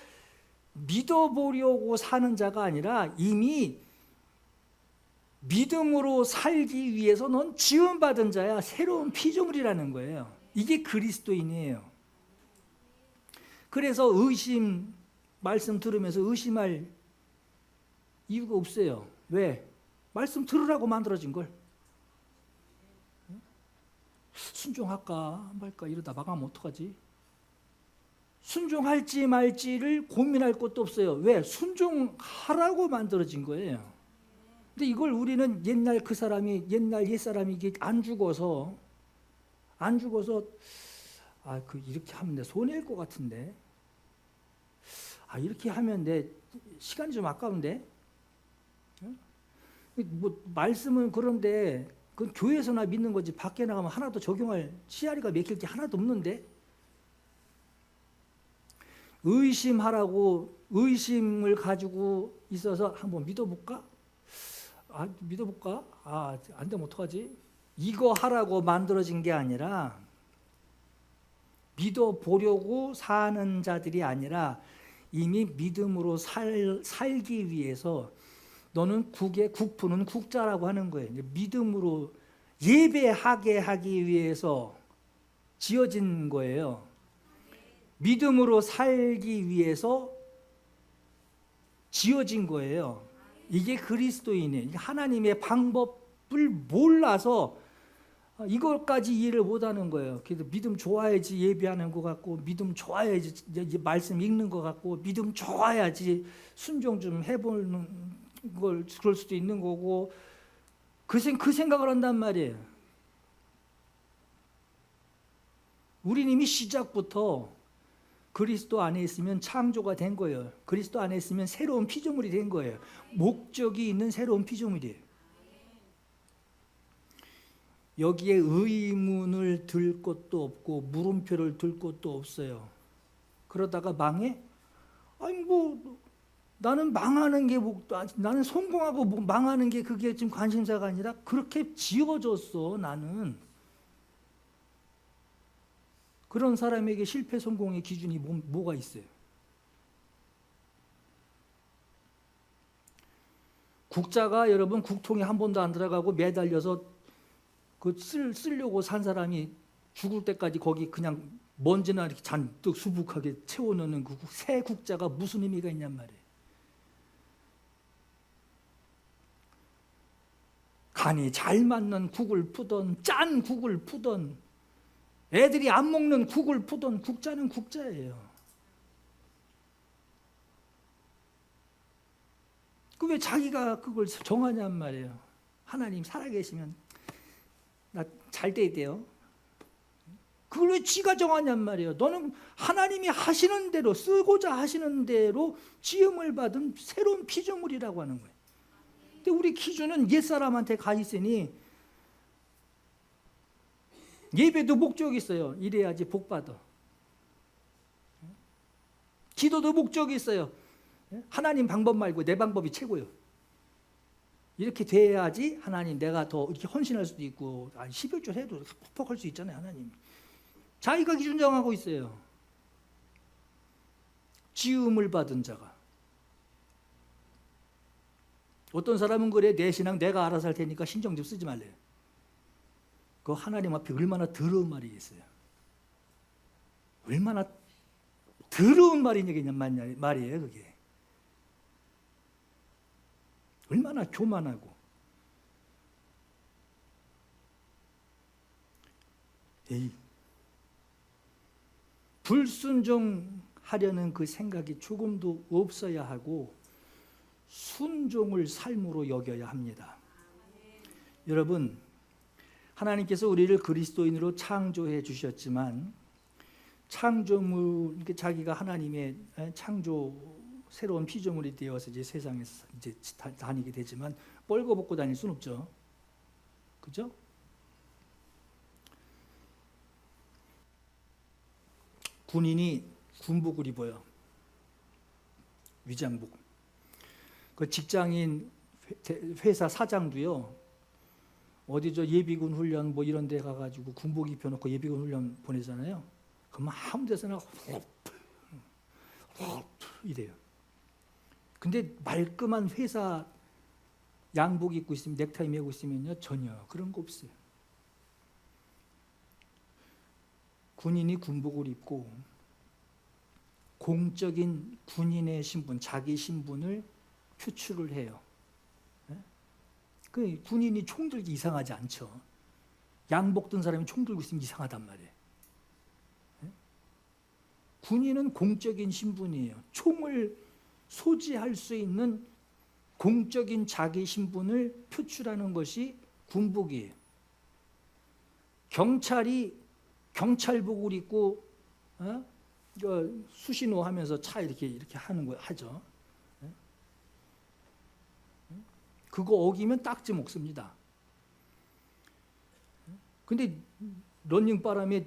믿어보려고 사는 자가 아니라 이미 믿음으로 살기 위해서 넌 지음받은 자야. 새로운 피조물이라는 거예요. 이게 그리스도인이에요. 그래서 말씀 들으면서 의심할 이유가 없어요. 왜? 말씀 들으라고 만들어진 걸. 순종할까 말까 이러다 망하면 어떡하지? 순종할지 말지를 고민할 것도 없어요. 왜? 순종하라고 만들어진 거예요. 근데 이걸 우리는 옛날 옛사람이 이게 안 죽어서 이렇게 하면 내 손해일 것 같은데, 이렇게 하면 내 시간이 좀 아까운데, 뭐 말씀은 그런데 그건 교회에서나 믿는 거지 밖에 나가면 하나도 적용할 씨알이가 맥힐 게 하나도 없는데, 의심을 가지고 있어서 한번 믿어볼까? 안 되면 어떡하지? 이거 하라고 만들어진 게 아니라, 믿어보려고 사는 자들이 아니라 이미 믿음으로 살기 위해서 너는 국푸는 국자라고 하는 거예요. 믿음으로 예배하게 하기 위해서 지어진 거예요. 믿음으로 살기 위해서 지어진 거예요. 이게 그리스도인이에요. 하나님의 방법을 몰라서 이걸까지 이해를 못하는 거예요. 그래서 믿음 좋아야지 예배하는 것 같고, 믿음 좋아야지 말씀 읽는 것 같고, 믿음 좋아야지 순종 좀 해보는 걸 그럴 수도 있는 거고, 그 생각을 한단 말이에요. 우리는 이미 시작부터 그리스도 안에 있으면 창조가 된 거예요. 그리스도 안에 있으면 새로운 피조물이 된 거예요. 목적이 있는 새로운 피조물이에요. 여기에 의문을 들 것도 없고 물음표를 들 것도 없어요. 그러다가 망해? 나는 망하는 게 나는 성공하고 망하는 게 그게 지금 관심사가 아니라 그렇게 지어졌어. 나는 그런 사람에게 실패 성공의 기준이 뭐가 있어요? 국자가 여러분 국통에 한 번도 안 들어가고 매달려서 쓰려고 산 사람이 죽을 때까지 거기 그냥 먼지나 이렇게 잔뜩 수북하게 채워넣는 그 새 국자가 무슨 의미가 있냔 말이에요. 간이 잘 맞는 국을 푸던, 짠 국을 푸던, 애들이 안 먹는 국을 푸던, 국자는 국자예요. 그 왜 자기가 그걸 정하냔 말이에요. 하나님 살아계시면 나 잘 돼야 돼요. 그걸 왜 지가 정하냔 말이에요. 너는 하나님이 하시는 대로, 쓰고자 하시는 대로 지음을 받은 새로운 피조물이라고 하는 거예요. 근데 우리 기준은 옛사람한테 가 있으니 예배도 목적이 있어요. 이래야지 복 받아. 기도도 목적이 있어요. 하나님 방법 말고 내 방법이 최고예요. 이렇게 돼야지 하나님 내가 더 이렇게 헌신할 수도 있고 11조 해도 퍽퍽할 수 있잖아요. 하나님 자기가 기준 정하고 있어요. 지음을 받은 자가. 어떤 사람은 그래, 내 신앙 내가 알아서 할 테니까 신경 좀 쓰지 말래요. 그 하나님 앞에 얼마나 더러운 말이겠어요. 얼마나 더러운 말이냐 말이에요 그게. 얼마나 교만하고. 에이, 불순종하려는 그 생각이 조금도 없어야 하고 순종을 삶으로 여겨야 합니다. 여러분, 하나님께서 우리를 그리스도인으로 창조해 주셨지만 창조물, 자기가 하나님의 창조 새로운 피조물이 되어서 이제 세상에서 이제 다니게 되지만 뻘거벗고 다닐 수는 없죠. 그죠? 군인이 군복을 입어요. 위장복. 그 직장인 회사 사장도요. 어디 저 예비군 훈련 뭐 이런 데 가가지고 군복 입혀놓고 예비군 훈련 보내잖아요. 그러면 아무 데서나 이래요. 근데 말끔한 회사 양복 입고 있으면 넥타이 메고 있으면요 전혀 그런 거 없어요. 군인이 군복을 입고 공적인 군인의 신분, 자기 신분을 표출을 해요. 그 군인이 총 들기 이상하지 않죠. 양복 든 사람이 총 들고 있으면 이상하단 말이에요. 군인은 공적인 신분이에요. 총을 소지할 수 있는 공적인 자기 신분을 표출하는 것이 군복이에요. 경찰이 경찰복을 입고 수신호 하면서 차 이렇게 하는 거 하죠. 그거 어기면 딱지 먹습니다. 근데 런닝바람에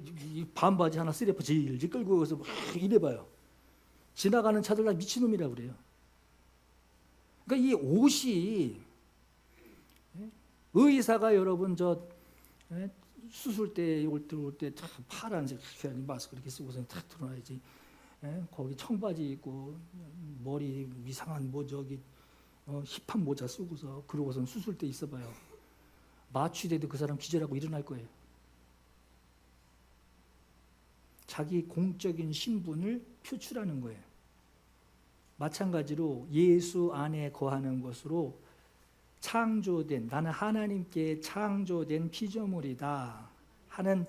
반바지 하나 쓰레퍼 질질 끌고 가서 막 이래봐요. 지나가는 차들 다 미친놈이라고 그래요. 그러니까 이 옷이 의사가 여러분 저 수술대 들어올 때 파란색 마스크 이렇게 쓰고서 탁 들어와야지. 거기 청바지 입고 머리 이상한 뭐 저기 힙한 모자 쓰고서 그러고선 수술대 있어봐요. 마취돼도 그 사람 기절하고 일어날 거예요. 자기 공적인 신분을 표출하는 거예요. 마찬가지로 예수 안에 거하는 것으로 창조된, 나는 하나님께 창조된 피조물이다 하는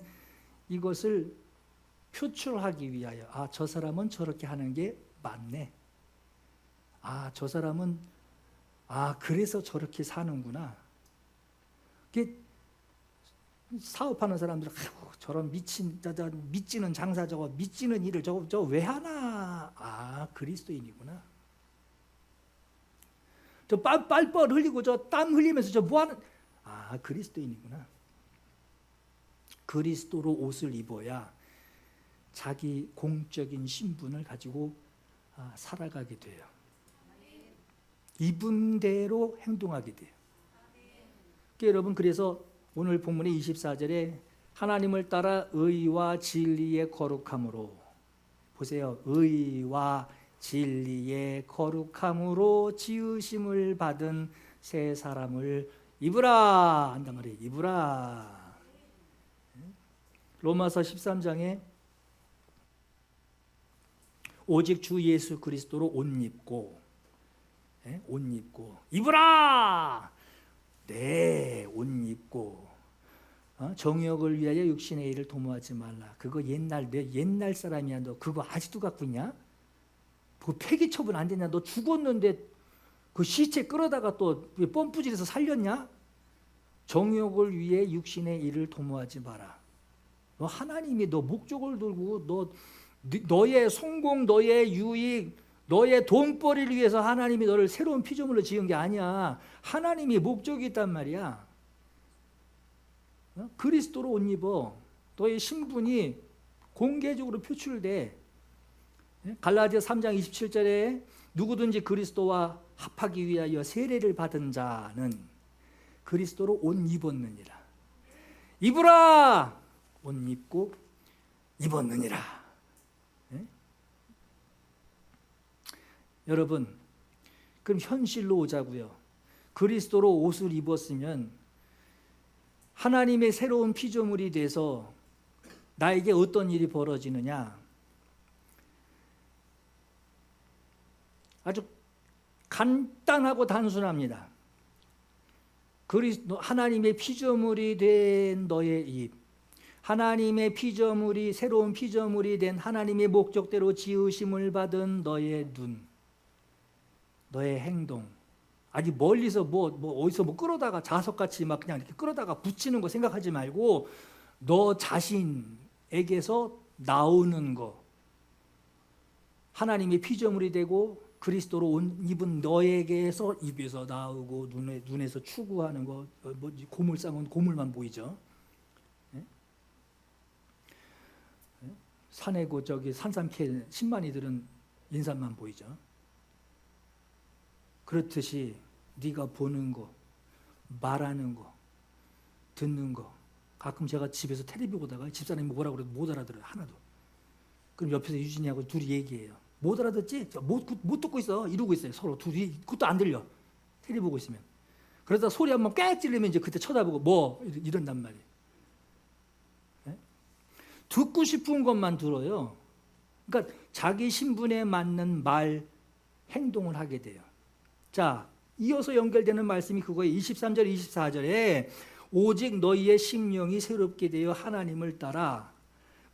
이것을 표출하기 위하여 저 사람은 저렇게 하는 게 맞네. 저 사람은 그래서 저렇게 사는구나. 사업하는 사람들 저런 미치는 장사 저거 미치는 일을 저거 왜 하나? 그리스도인이구나. 저 빨뻘 흘리고 저 땀 흘리면서 저 뭐하는? 그리스도인이구나. 그리스도로 옷을 입어야 자기 공적인 신분을 가지고 살아가게 돼요. 입은 대로 행동하게 돼요. 여러분, 그래서 오늘 본문의 24절에 하나님을 따라 의와 진리의 거룩함으로, 보세요. 의와 진리의 거룩함으로 지으심을 받은 새 사람을 입으라 한단 말이에요. 입으라. 로마서 13장에 오직 주 예수 그리스도로 옷 입고, 옷 입고 입으라. 네, 옷 입고 정욕을 위하여 육신의 일을 도모하지 말라. 그거 옛날 사람이야. 너 그거 아직도 갖고 있냐? 그 폐기 처분 안 되냐? 너 죽었는데 그 시체 끌어다가 또 펌프질해서 살렸냐? 정욕을 위해 육신의 일을 도모하지 마라. 너 하나님이 너 목적을 들고 너의 성공, 너의 유익, 너의 돈벌이를 위해서 하나님이 너를 새로운 피조물로 지은 게 아니야. 하나님이 목적이 있단 말이야. 그리스도로 옷 입어. 너의 신분이 공개적으로 표출돼. 갈라디아 3장 27절에 누구든지 그리스도와 합하기 위하여 세례를 받은 자는 그리스도로 옷 입었느니라. 입으라. 옷 입고 입었느니라. 여러분, 그럼 현실로 오자고요. 그리스도로 옷을 입었으면 하나님의 새로운 피조물이 돼서 나에게 어떤 일이 벌어지느냐? 아주 간단하고 단순합니다. 하나님의 피조물이 된 너의 입, 하나님의 피조물이 새로운 피조물이 된 하나님의 목적대로 지으심을 받은 너의 눈, 너의 행동. 아직 멀리서 어디서 끌어다가 자석같이 막 그냥 이렇게 끌어다가 붙이는 거 생각하지 말고 너 자신에게서 나오는 거, 하나님의 피조물이 되고 그리스도로 옷 입은 너에게서 입에서 나오고 눈에서 추구하는 거, 고물 싸면 고물만 보이죠. 산에 산삼캐 10만이들은 인삼만 보이죠. 그렇듯이 네가 보는 거, 말하는 거, 듣는 거. 가끔 제가 집에서 텔레비 보다가 집사람이 뭐라고 그래도 못 알아들어요. 하나도. 그럼 옆에서 유진이하고 둘이 얘기해요. 못 알아듣지? 못 듣고 있어. 이러고 있어요. 서로 둘이. 그것도 안 들려. 텔레비 보고 있으면. 그러다 소리 한번 꽥 찌르면 이제 그때 쳐다보고 이런단 말이에요. 네? 듣고 싶은 것만 들어요. 그러니까 자기 신분에 맞는 말, 행동을 하게 돼요. 자, 이어서 연결되는 말씀이 그거예요. 23절, 24절에 오직 너희의 심령이 새롭게 되어 하나님을 따라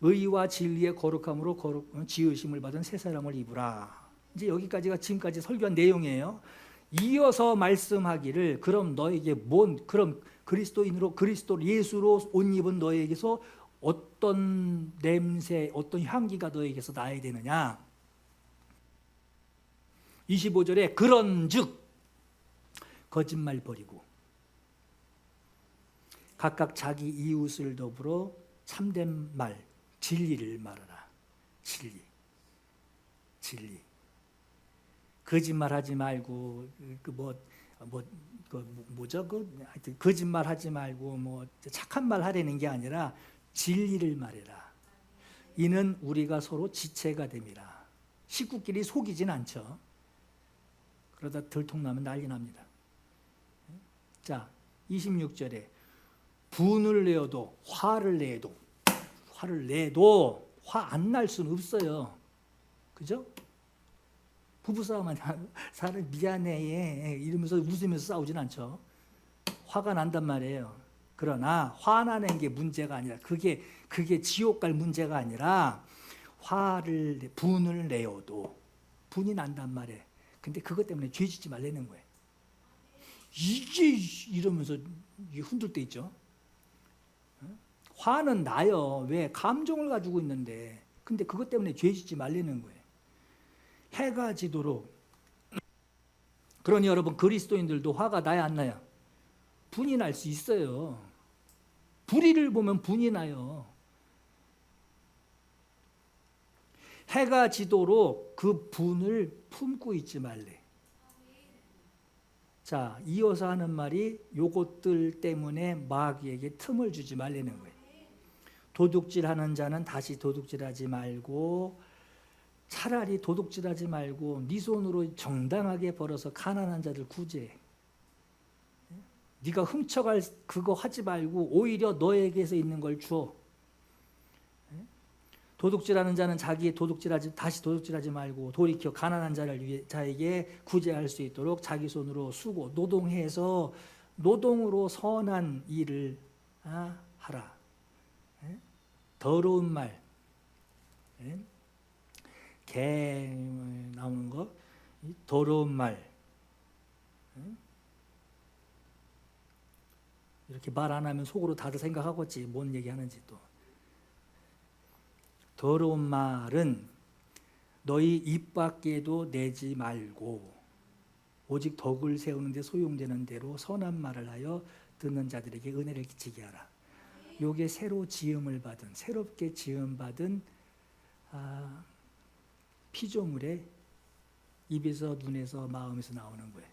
의와 진리의 거룩함으로 지으심을 받은 새 사람을 입으라. 이제 여기까지가 지금까지 설교한 내용이에요. 이어서 말씀하기를 그럼 너에게 그럼 그리스도인으로 그리스도 예수로 옷 입은 너에게서 어떤 냄새, 어떤 향기가 너에게서 나야 되느냐? 25절에 그런즉 거짓말 버리고 각각 자기 이웃을 더불어 참된 말, 진리를 말하라. 진리. 거짓말하지 말고 하여튼 거짓말하지 말고 착한 말 하려는 게 아니라 진리를 말해라. 이는 우리가 서로 지체가 됨이라. 식구끼리 속이진 않죠. 그러다 들통나면 난리 납니다. 자, 26절에 분을 내어도 화를 내도 화 안 날 수는 없어요. 그죠? 부부싸움하면 사람 미안해 이러면서 웃으면서 싸우진 않죠. 화가 난단 말이에요. 그러나 화나는 게 문제가 아니라 그게 지옥 갈 문제가 아니라 분을 내어도 분이 난단 말이에요. 근데 그것 때문에 죄 짓지 말라는 거예요. 이게 이러면서 흔들 때 있죠. 화는 나요. 왜? 감정을 가지고 있는데. 근데 그것 때문에 죄 짓지 말라는 거예요. 해가 지도록. 그러니 여러분 그리스도인들도 화가 나야 안 나요? 분이 날 수 있어요. 불의를 보면 분이 나요. 해가 지도록 그 분을 품고 있지 말래. 자, 이어서 하는 말이 요것들 때문에 마귀에게 틈을 주지 말라는 거예요. 도둑질하는 자는 다시 도둑질하지 말고 차라리 도둑질하지 말고 네 손으로 정당하게 벌어서 가난한 자들 구제해. 네가 훔쳐갈 그거 하지 말고 오히려 너에게서 있는 걸 줘. 도둑질하는 자는 다시 도둑질하지 말고 돌이켜 가난한 자에게 구제할 수 있도록 자기 손으로 수고 노동해서 노동으로 선한 일을 하라. 더러운 말, 개 나오는 거, 더러운 말, 이렇게 말 안 하면 속으로 다들 생각하겠지. 뭔 얘기하는지 또. 더러운 말은 너희 입 밖에도 내지 말고 오직 덕을 세우는 데 소용되는 대로 선한 말을 하여 듣는 자들에게 은혜를 끼치게 하라. 요게 새롭게 지음받은 피조물의 입에서 눈에서 마음에서 나오는 거예요.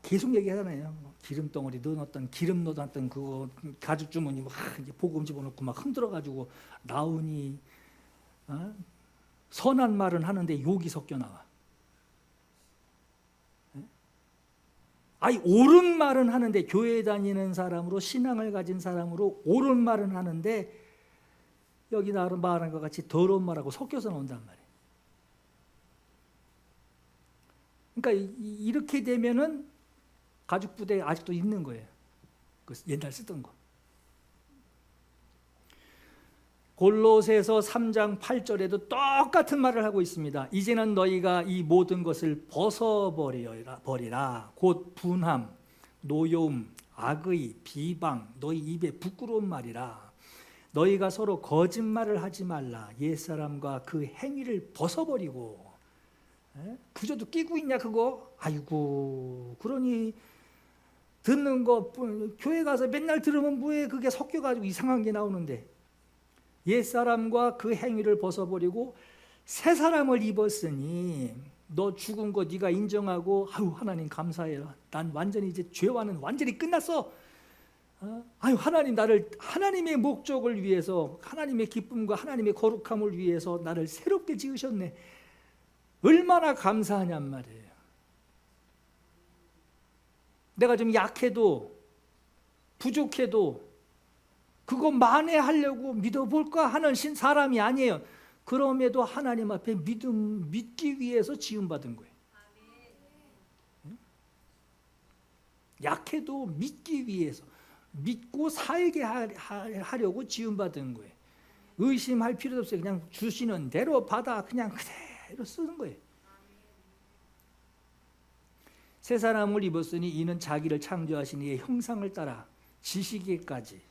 계속 얘기하잖아요. 기름덩어리 넣어놨던 기름 넣어놨던 그거 가죽 주머니 막 복음 집어넣고 막 흔들어가지고 나오니 선한 말은 하는데 욕이 섞여 나와. 아니 옳은 말은 하는데 교회 다니는 사람으로 신앙을 가진 사람으로 옳은 말은 하는데 여기 나름 말한 것 같이 더러운 말하고 섞여서 나온단 말이에요. 그러니까 이렇게 되면은 가죽 부대 아직도 있는 거예요. 그 옛날 쓰던 거. 골로새서 3장 8절에도 똑같은 말을 하고 있습니다. 이제는 너희가 이 모든 것을 벗어버리라. 곧 분함, 노여움, 악의, 비방, 너희 입에 부끄러운 말이라. 너희가 서로 거짓말을 하지 말라. 옛사람과 그 행위를 벗어버리고. 부조도 끼고 있냐 그거? 아이고 그러니 듣는 거 교회 가서 맨날 들으면 뭐해 그게 섞여가지고 이상한 게 나오는데 옛사람과 그 행위를 벗어버리고 새 사람을 입었으니 너 죽은 거 네가 인정하고 아유 하나님 감사해요. 난 완전히 이제 죄와는 완전히 끝났어. 아유 하나님 나를 하나님의 목적을 위해서 하나님의 기쁨과 하나님의 거룩함을 위해서 나를 새롭게 지으셨네. 얼마나 감사하냔 말이에요. 내가 좀 약해도 부족해도 그거 만회하려고 믿어볼까 하는 사람이 아니에요. 그럼에도 하나님 앞에 믿기 위해서 지음받은 거예요. 약해도 믿기 위해서 믿고 살게 하려고 지음받은 거예요. 의심할 필요도 없어요. 그냥 주시는 대로 받아 그냥 그대로 쓰는 거예요. 새 사람을 입었으니 이는 자기를 창조하신 이의 형상을 따라 지식에까지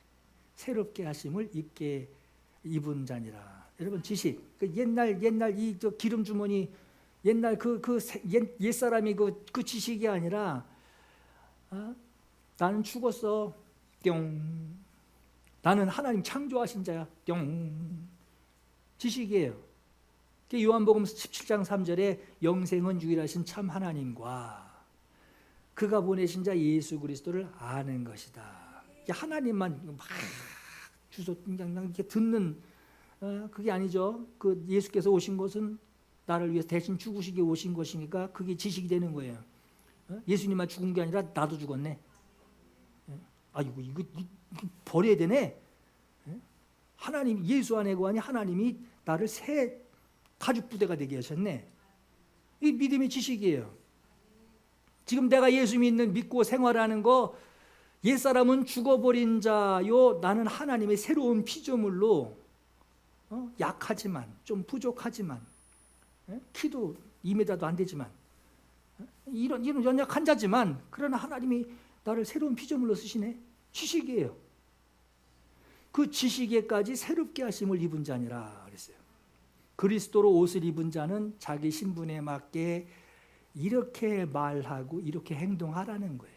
새롭게 하심을 입은 자니라. 여러분 지식 옛날 이 기름 주머니 옛날 옛 사람이 그 지식이 아니라 나는 죽었어 뿅 나는 하나님 창조하신 자야 뿅 지식이에요. 요한복음 17장 3절에 영생은 유일하신 참 하나님과 그가 보내신 자 예수 그리스도를 아는 것이다. 하나님만 막 주소 그냥 이렇게 듣는 그게 아니죠. 그 예수께서 오신 것은 나를 위해서 대신 죽으시게 오신 것이니까 그게 지식이 되는 거예요. 예수님만 죽은 게 아니라 나도 죽었네. 아이고 이거 버려야 되네. 하나님 예수 안에 거하니 하나님이 나를 새 가죽 부대가 되게 하셨네. 이 믿음의 지식이에요. 지금 내가 예수 믿고 생활하는 거 옛사람은 죽어버린 자요 나는 하나님의 새로운 피조물로 약하지만 좀 부족하지만 키도 2m도 안 되지만 이런 연약한 자지만 그러나 하나님이 나를 새로운 피조물로 쓰시네. 지식이에요. 그 지식에까지 새롭게 하심을 입은 자니라 그랬어요. 그리스도로 옷을 입은 자는 자기 신분에 맞게 이렇게 말하고 이렇게 행동하라는 거예요.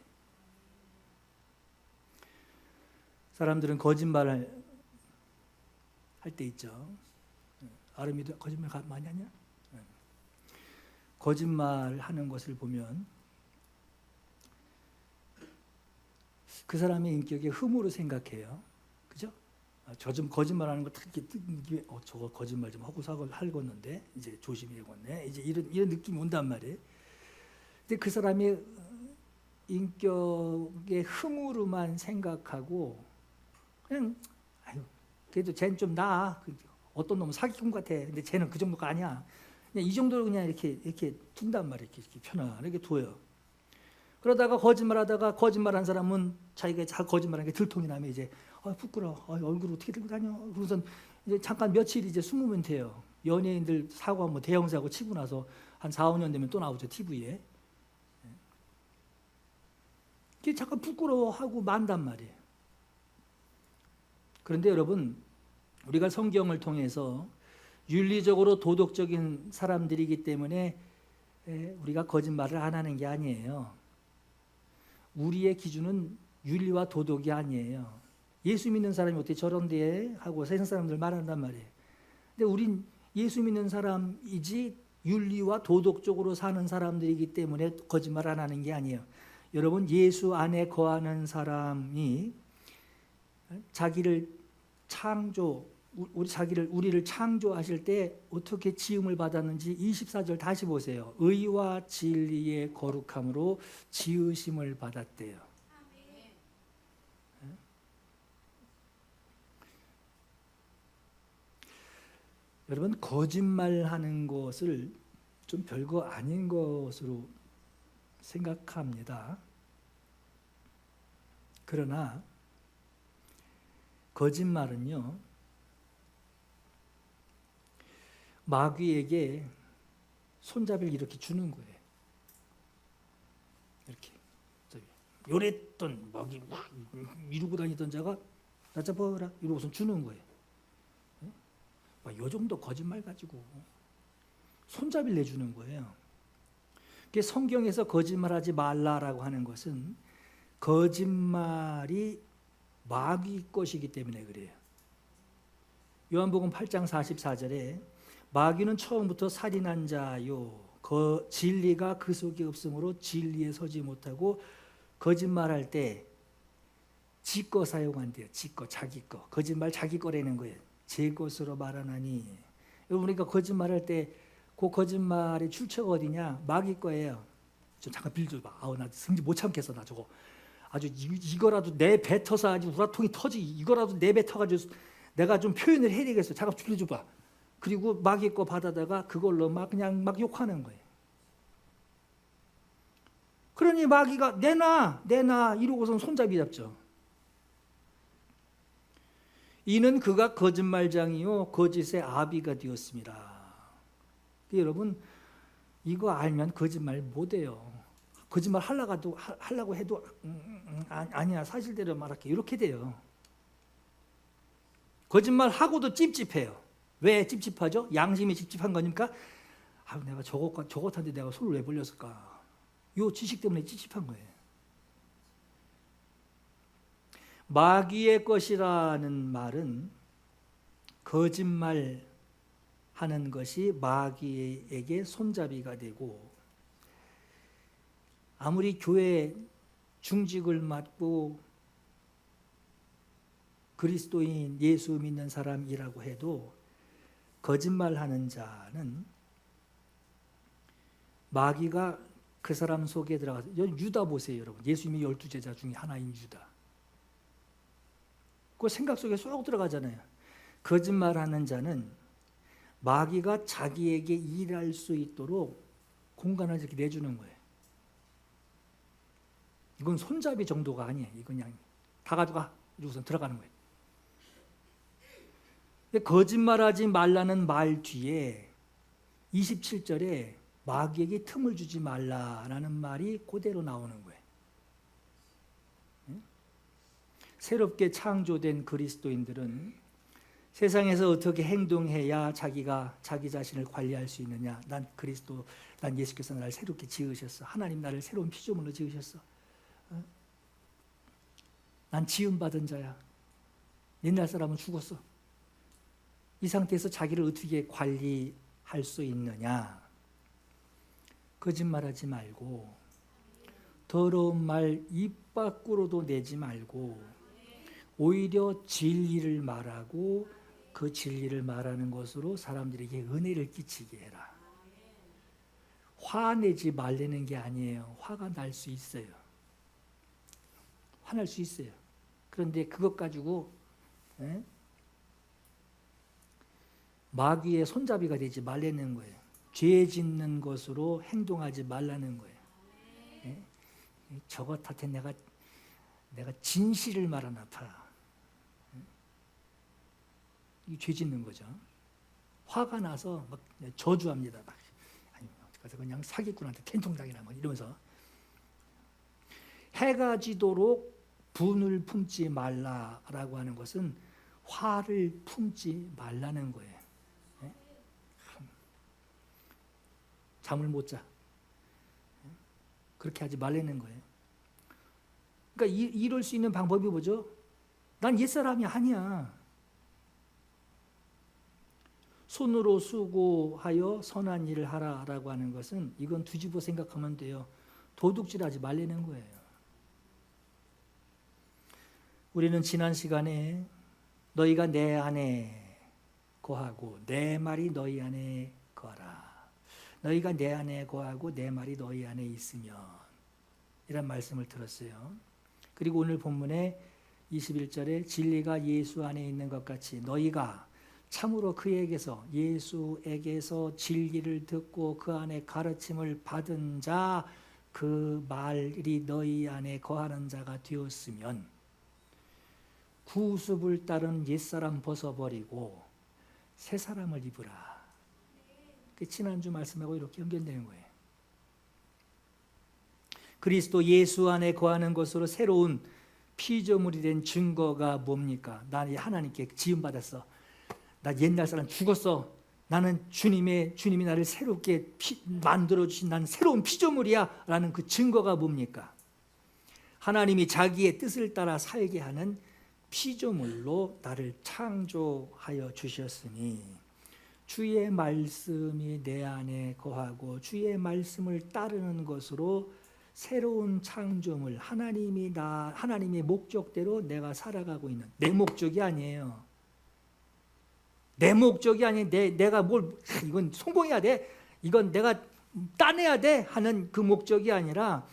사람들은 거짓말을 할 때 있죠. 아름이도 거짓말 많이 하냐? 거짓말 하는 것을 보면 그 사람의 인격의 흠으로 생각해요. 그죠? 저 좀 거짓말하는 거 특히 저거 거짓말 좀 하고 사고 할궜는데 이제 조심해야겠네. 이제 이런 느낌이 온단 말이에요. 근데 그 사람의 인격의 흠으로만 생각하고 그냥 아유 그래도 쟤는 좀 나아. 어떤 놈은 사기꾼 같아. 근데 쟤는 그 정도가 아니야. 그냥 이 정도로 그냥 이렇게 둔단 말이에요. 이렇게 편안하게 둬요. 그러다가 거짓말하다가 거짓말한 사람은 자기가 잘 거짓말하는 게 들통이 나면 이제 부끄러워. 얼굴 어떻게 들고 다녀? 그래서 이제 잠깐 며칠 이제 숨으면 돼요. 연예인들 사고 한번 대형 사고 치고 나서 한 4, 5년 되면 또 나오죠 TV에. 이게 잠깐 부끄러워하고 만단 말이에요. 그런데 여러분 우리가 성경을 통해서 윤리적으로 도덕적인 사람들이기 때문에 우리가 거짓말을 안 하는 게 아니에요. 우리의 기준은 윤리와 도덕이 아니에요. 예수 믿는 사람이 어떻게 저런데 하고 세상 사람들 말한단 말이에요. 근데 우린 예수 믿는 사람이지 윤리와 도덕적으로 사는 사람들이기 때문에 거짓말 안 하는 게 아니에요. 여러분 예수 안에 거하는 사람이 자기를 우리를 창조하실 때 어떻게 지음을 받았는지 24절 다시 보세요. 의와 진리의 거룩함으로 지으심을 받았대요. 여러분 거짓말하는 것을 좀 별거 아닌 것으로 생각합니다. 그러나 거짓말은요 마귀에게 손잡이를 이렇게 주는 거예요. 이렇게 요랬던 마귀 이루고 다니던 자가 나 잡아라 이러고서 주는 거예요. 요 정도 거짓말 가지고 손잡이를 내주는 거예요. 성경에서 거짓말하지 말라라고 하는 것은 거짓말이 마귀 것이기 때문에 그래요. 요한복음 8장 44절에 마귀는 처음부터 살인한 자요 진리가 그 속에 없으므로 진리에 서지 못하고 거짓말할 때 지 거 사용한대요. 지 거, 자기 거. 거짓말 자기 거라는 거예요. 제 것으로 말하나니. 여러분 우리가 거짓말할 때 그 거짓말의 출처가 어디냐? 마귀 거예요. 좀 잠깐 빌려줘봐. 나 성질 못 참겠어 나 저거. 아주 이거라도 내 뱉어서 아주 우라통이 터지. 이거라도 내 뱉어가지고 내가 좀 표현을 해야 되겠어. 잠깐 빌려줘봐. 그리고 마귀 거 받아다가 그걸로 그냥 욕하는 거예요. 그러니 마귀가 내놔 이러고선 손잡이 잡죠. 이는 그가 거짓말장이요 거짓의 아비가 되었습니다. 여러분 이거 알면 거짓말 못해요. 거짓말 하려고 해도 아니야 사실대로 말할게 이렇게 돼요. 거짓말 하고도 찝찝해요. 왜 찝찝하죠? 양심이 찝찝한 거니까 내가 저것한테 내가 손을 왜 벌렸을까? 요 지식 때문에 찝찝한 거예요. 마귀의 것이라는 말은 거짓말 하는 것이 마귀에게 손잡이가 되고 아무리 교회 중직을 맡고 그리스도인 예수 믿는 사람이라고 해도 거짓말하는 자는 마귀가 그 사람 속에 들어가서 유다 보세요 여러분. 예수님의 12제자 중에 하나인 유다. 그 생각 속에 쏙 들어가잖아요. 거짓말하는 자는 마귀가 자기에게 일할 수 있도록 공간을 이렇게 내주는 거예요. 이건 손잡이 정도가 아니에요. 이건 그냥 다 가져가 이러고서 들어가는 거예요. 근데 거짓말하지 말라는 말 뒤에 27절에 마귀에게 틈을 주지 말라라는 말이 그대로 나오는 거예요. 새롭게 창조된 그리스도인들은 세상에서 어떻게 행동해야 자기가 자기 자신을 관리할 수 있느냐. 난 예수께서 나를 새롭게 지으셨어. 하나님 나를 새로운 피조물로 지으셨어. 난 지음받은 자야. 옛날 사람은 죽었어. 이 상태에서 자기를 어떻게 관리할 수 있느냐. 거짓말하지 말고 더러운 말 입 밖으로도 내지 말고 오히려 진리를 말하고 그 진리를 말하는 것으로 사람들에게 은혜를 끼치게 해라. 화내지 말라는 게 아니에요. 화가 날 수 있어요. 화날 수 있어요. 그런데 그것 가지고 마귀의 손잡이가 되지 말라는 거예요. 죄 짓는 것으로 행동하지 말라는 거예요. 저것한테 내가 진실을 말하나 봐. 이 죄 짓는 거죠. 화가 나서 막 저주합니다. 막. 그래서 그냥 사기꾼한테 텐통당이나 뭐 이러면서 해가 지도록 분을 품지 말라라고 하는 것은 화를 품지 말라는 거예요. 잠을 못 자. 그렇게 하지 말라는 거예요. 그러니까 이럴 수 있는 방법이 뭐죠? 난 옛사람이 아니야. 손으로 수고하여 선한 일을 하라라고 하는 것은 이건 뒤집어 생각하면 돼요. 도둑질하지 말라는 거예요. 우리는 지난 시간에 너희가 내 안에 거하고 내 말이 너희 안에 거하라. 너희가 내 안에 거하고 내 말이 너희 안에 있으면 이런 말씀을 들었어요. 그리고 오늘 본문에 21절에 진리가 예수 안에 있는 것 같이 너희가 참으로 그에게서 예수에게서 진리를 듣고 그 안에 가르침을 받은 자 그 말이 너희 안에 거하는 자가 되었으면 구습을 따른 옛사람 벗어버리고 새 사람을 입으라. 지난주 말씀하고 이렇게 연결되는 거예요. 그리스도 예수 안에 거하는 것으로 새로운 피조물이 된 증거가 뭡니까? 나는 하나님께 지음받았어. 나 옛날 사람 죽었어. 나는 주님이 나를 새롭게 만들어주신 난 새로운 피조물이야 라는 그 증거가 뭡니까? 하나님이 자기의 뜻을 따라 살게 하는 피조물로 나를 창조하여 주셨으니 주의 말씀이 내 안에 거하고 주의 말씀을 따르는 것으로 새로운 창조물 하나님의 목적대로 내가 살아가고 있는 내 목적이 아니에요. 내 목적이 아닌 내가 이건 성공해야 돼. 이건 내가 따내야 돼 하는 그 목적이 아니라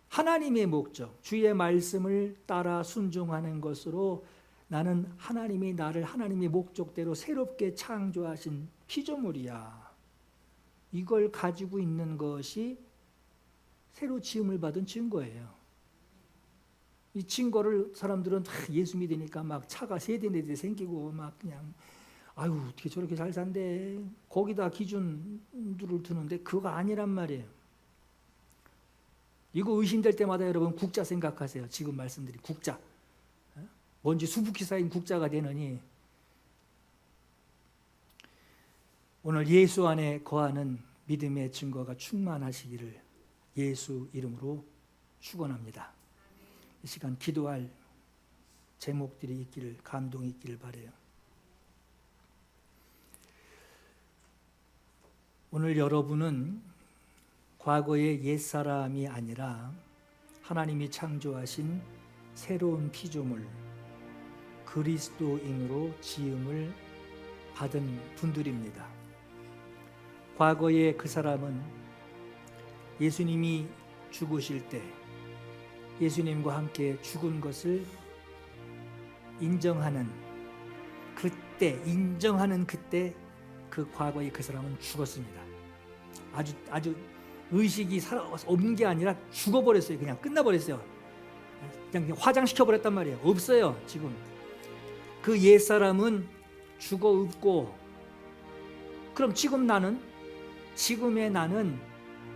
하나님의 목적, 주의 말씀을 따라 순종하는 것으로 나는 하나님이 나를 하나님의 목적대로 새롭게 창조하신 피조물이야. 이걸 가지고 있는 것이 새로 지음을 받은 증거예요. 이 증거를 사람들은 예수 믿으니까 막 차가 3대 4대 생기고 막 그냥 아유 어떻게 저렇게 잘 산대. 거기다 기준들을 두는데 그거 아니란 말이에요. 이거 의심될 때마다 여러분 국자 생각하세요. 지금 말씀드린 국자. 뭔지 수북히 쌓인 국자가 되느니 오늘 예수 안에 거하는 믿음의 증거가 충만하시기를 예수 이름으로 축원합니다. 이 시간 기도할 제목들이 있기를 감동이 있기를 바라요. 오늘 여러분은 과거의 옛사람이 아니라 하나님이 창조하신 새로운 피조물 그리스도인으로 지음을 받은 분들입니다. 과거의 그 사람은 예수님이 죽으실 때 예수님과 함께 죽은 것을 인정하는 그때 그 과거의 그 사람은 죽었습니다. 아주 의식이 없는 게 아니라 죽어버렸어요. 그냥 끝나버렸어요. 그냥 화장시켜버렸단 말이에요. 없어요. 지금 그 옛사람은 죽어 없고 그럼 지금의 나는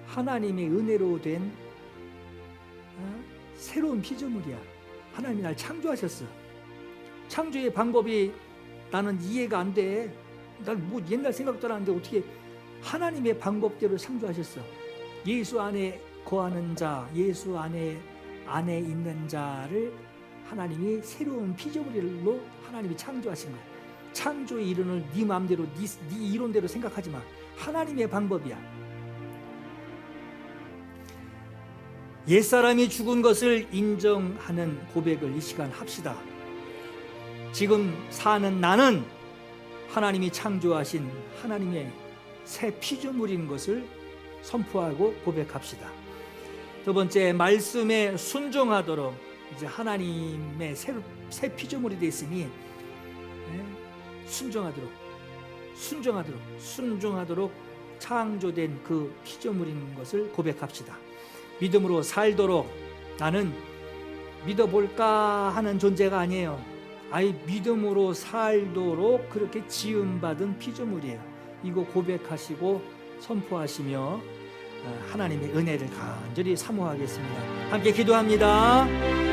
하나님의 은혜로 된 새로운 피조물이야. 하나님이 날 창조하셨어. 창조의 방법이 나는 이해가 안 돼. 난 뭐 옛날 생각도 안 하는데 어떻게 하나님의 방법대로 창조하셨어. 예수 안에 거하는 자, 예수 안에 있는 자를 하나님이 새로운 피조물로 하나님이 창조하신 거야. 창조의 이론을 네 마음대로 네 이론대로 생각하지 마. 하나님의 방법이야. 옛사람이 죽은 것을 인정하는 고백을 이 시간 합시다. 지금 사는 나는 하나님이 창조하신 하나님의 새 피조물인 것을 선포하고 고백합시다. 두 번째, 말씀에 순종하도록, 이제 하나님의 새 피조물이 됐으니 순종하도록 창조된 그 피조물인 것을 고백합시다. 믿음으로 살도록, 나는 믿어볼까 하는 존재가 아니에요. 믿음으로 살도록 그렇게 지음받은 피조물이에요. 이거 고백하시고 선포하시며 하나님의 은혜를 간절히 사모하겠습니다. 함께 기도합니다.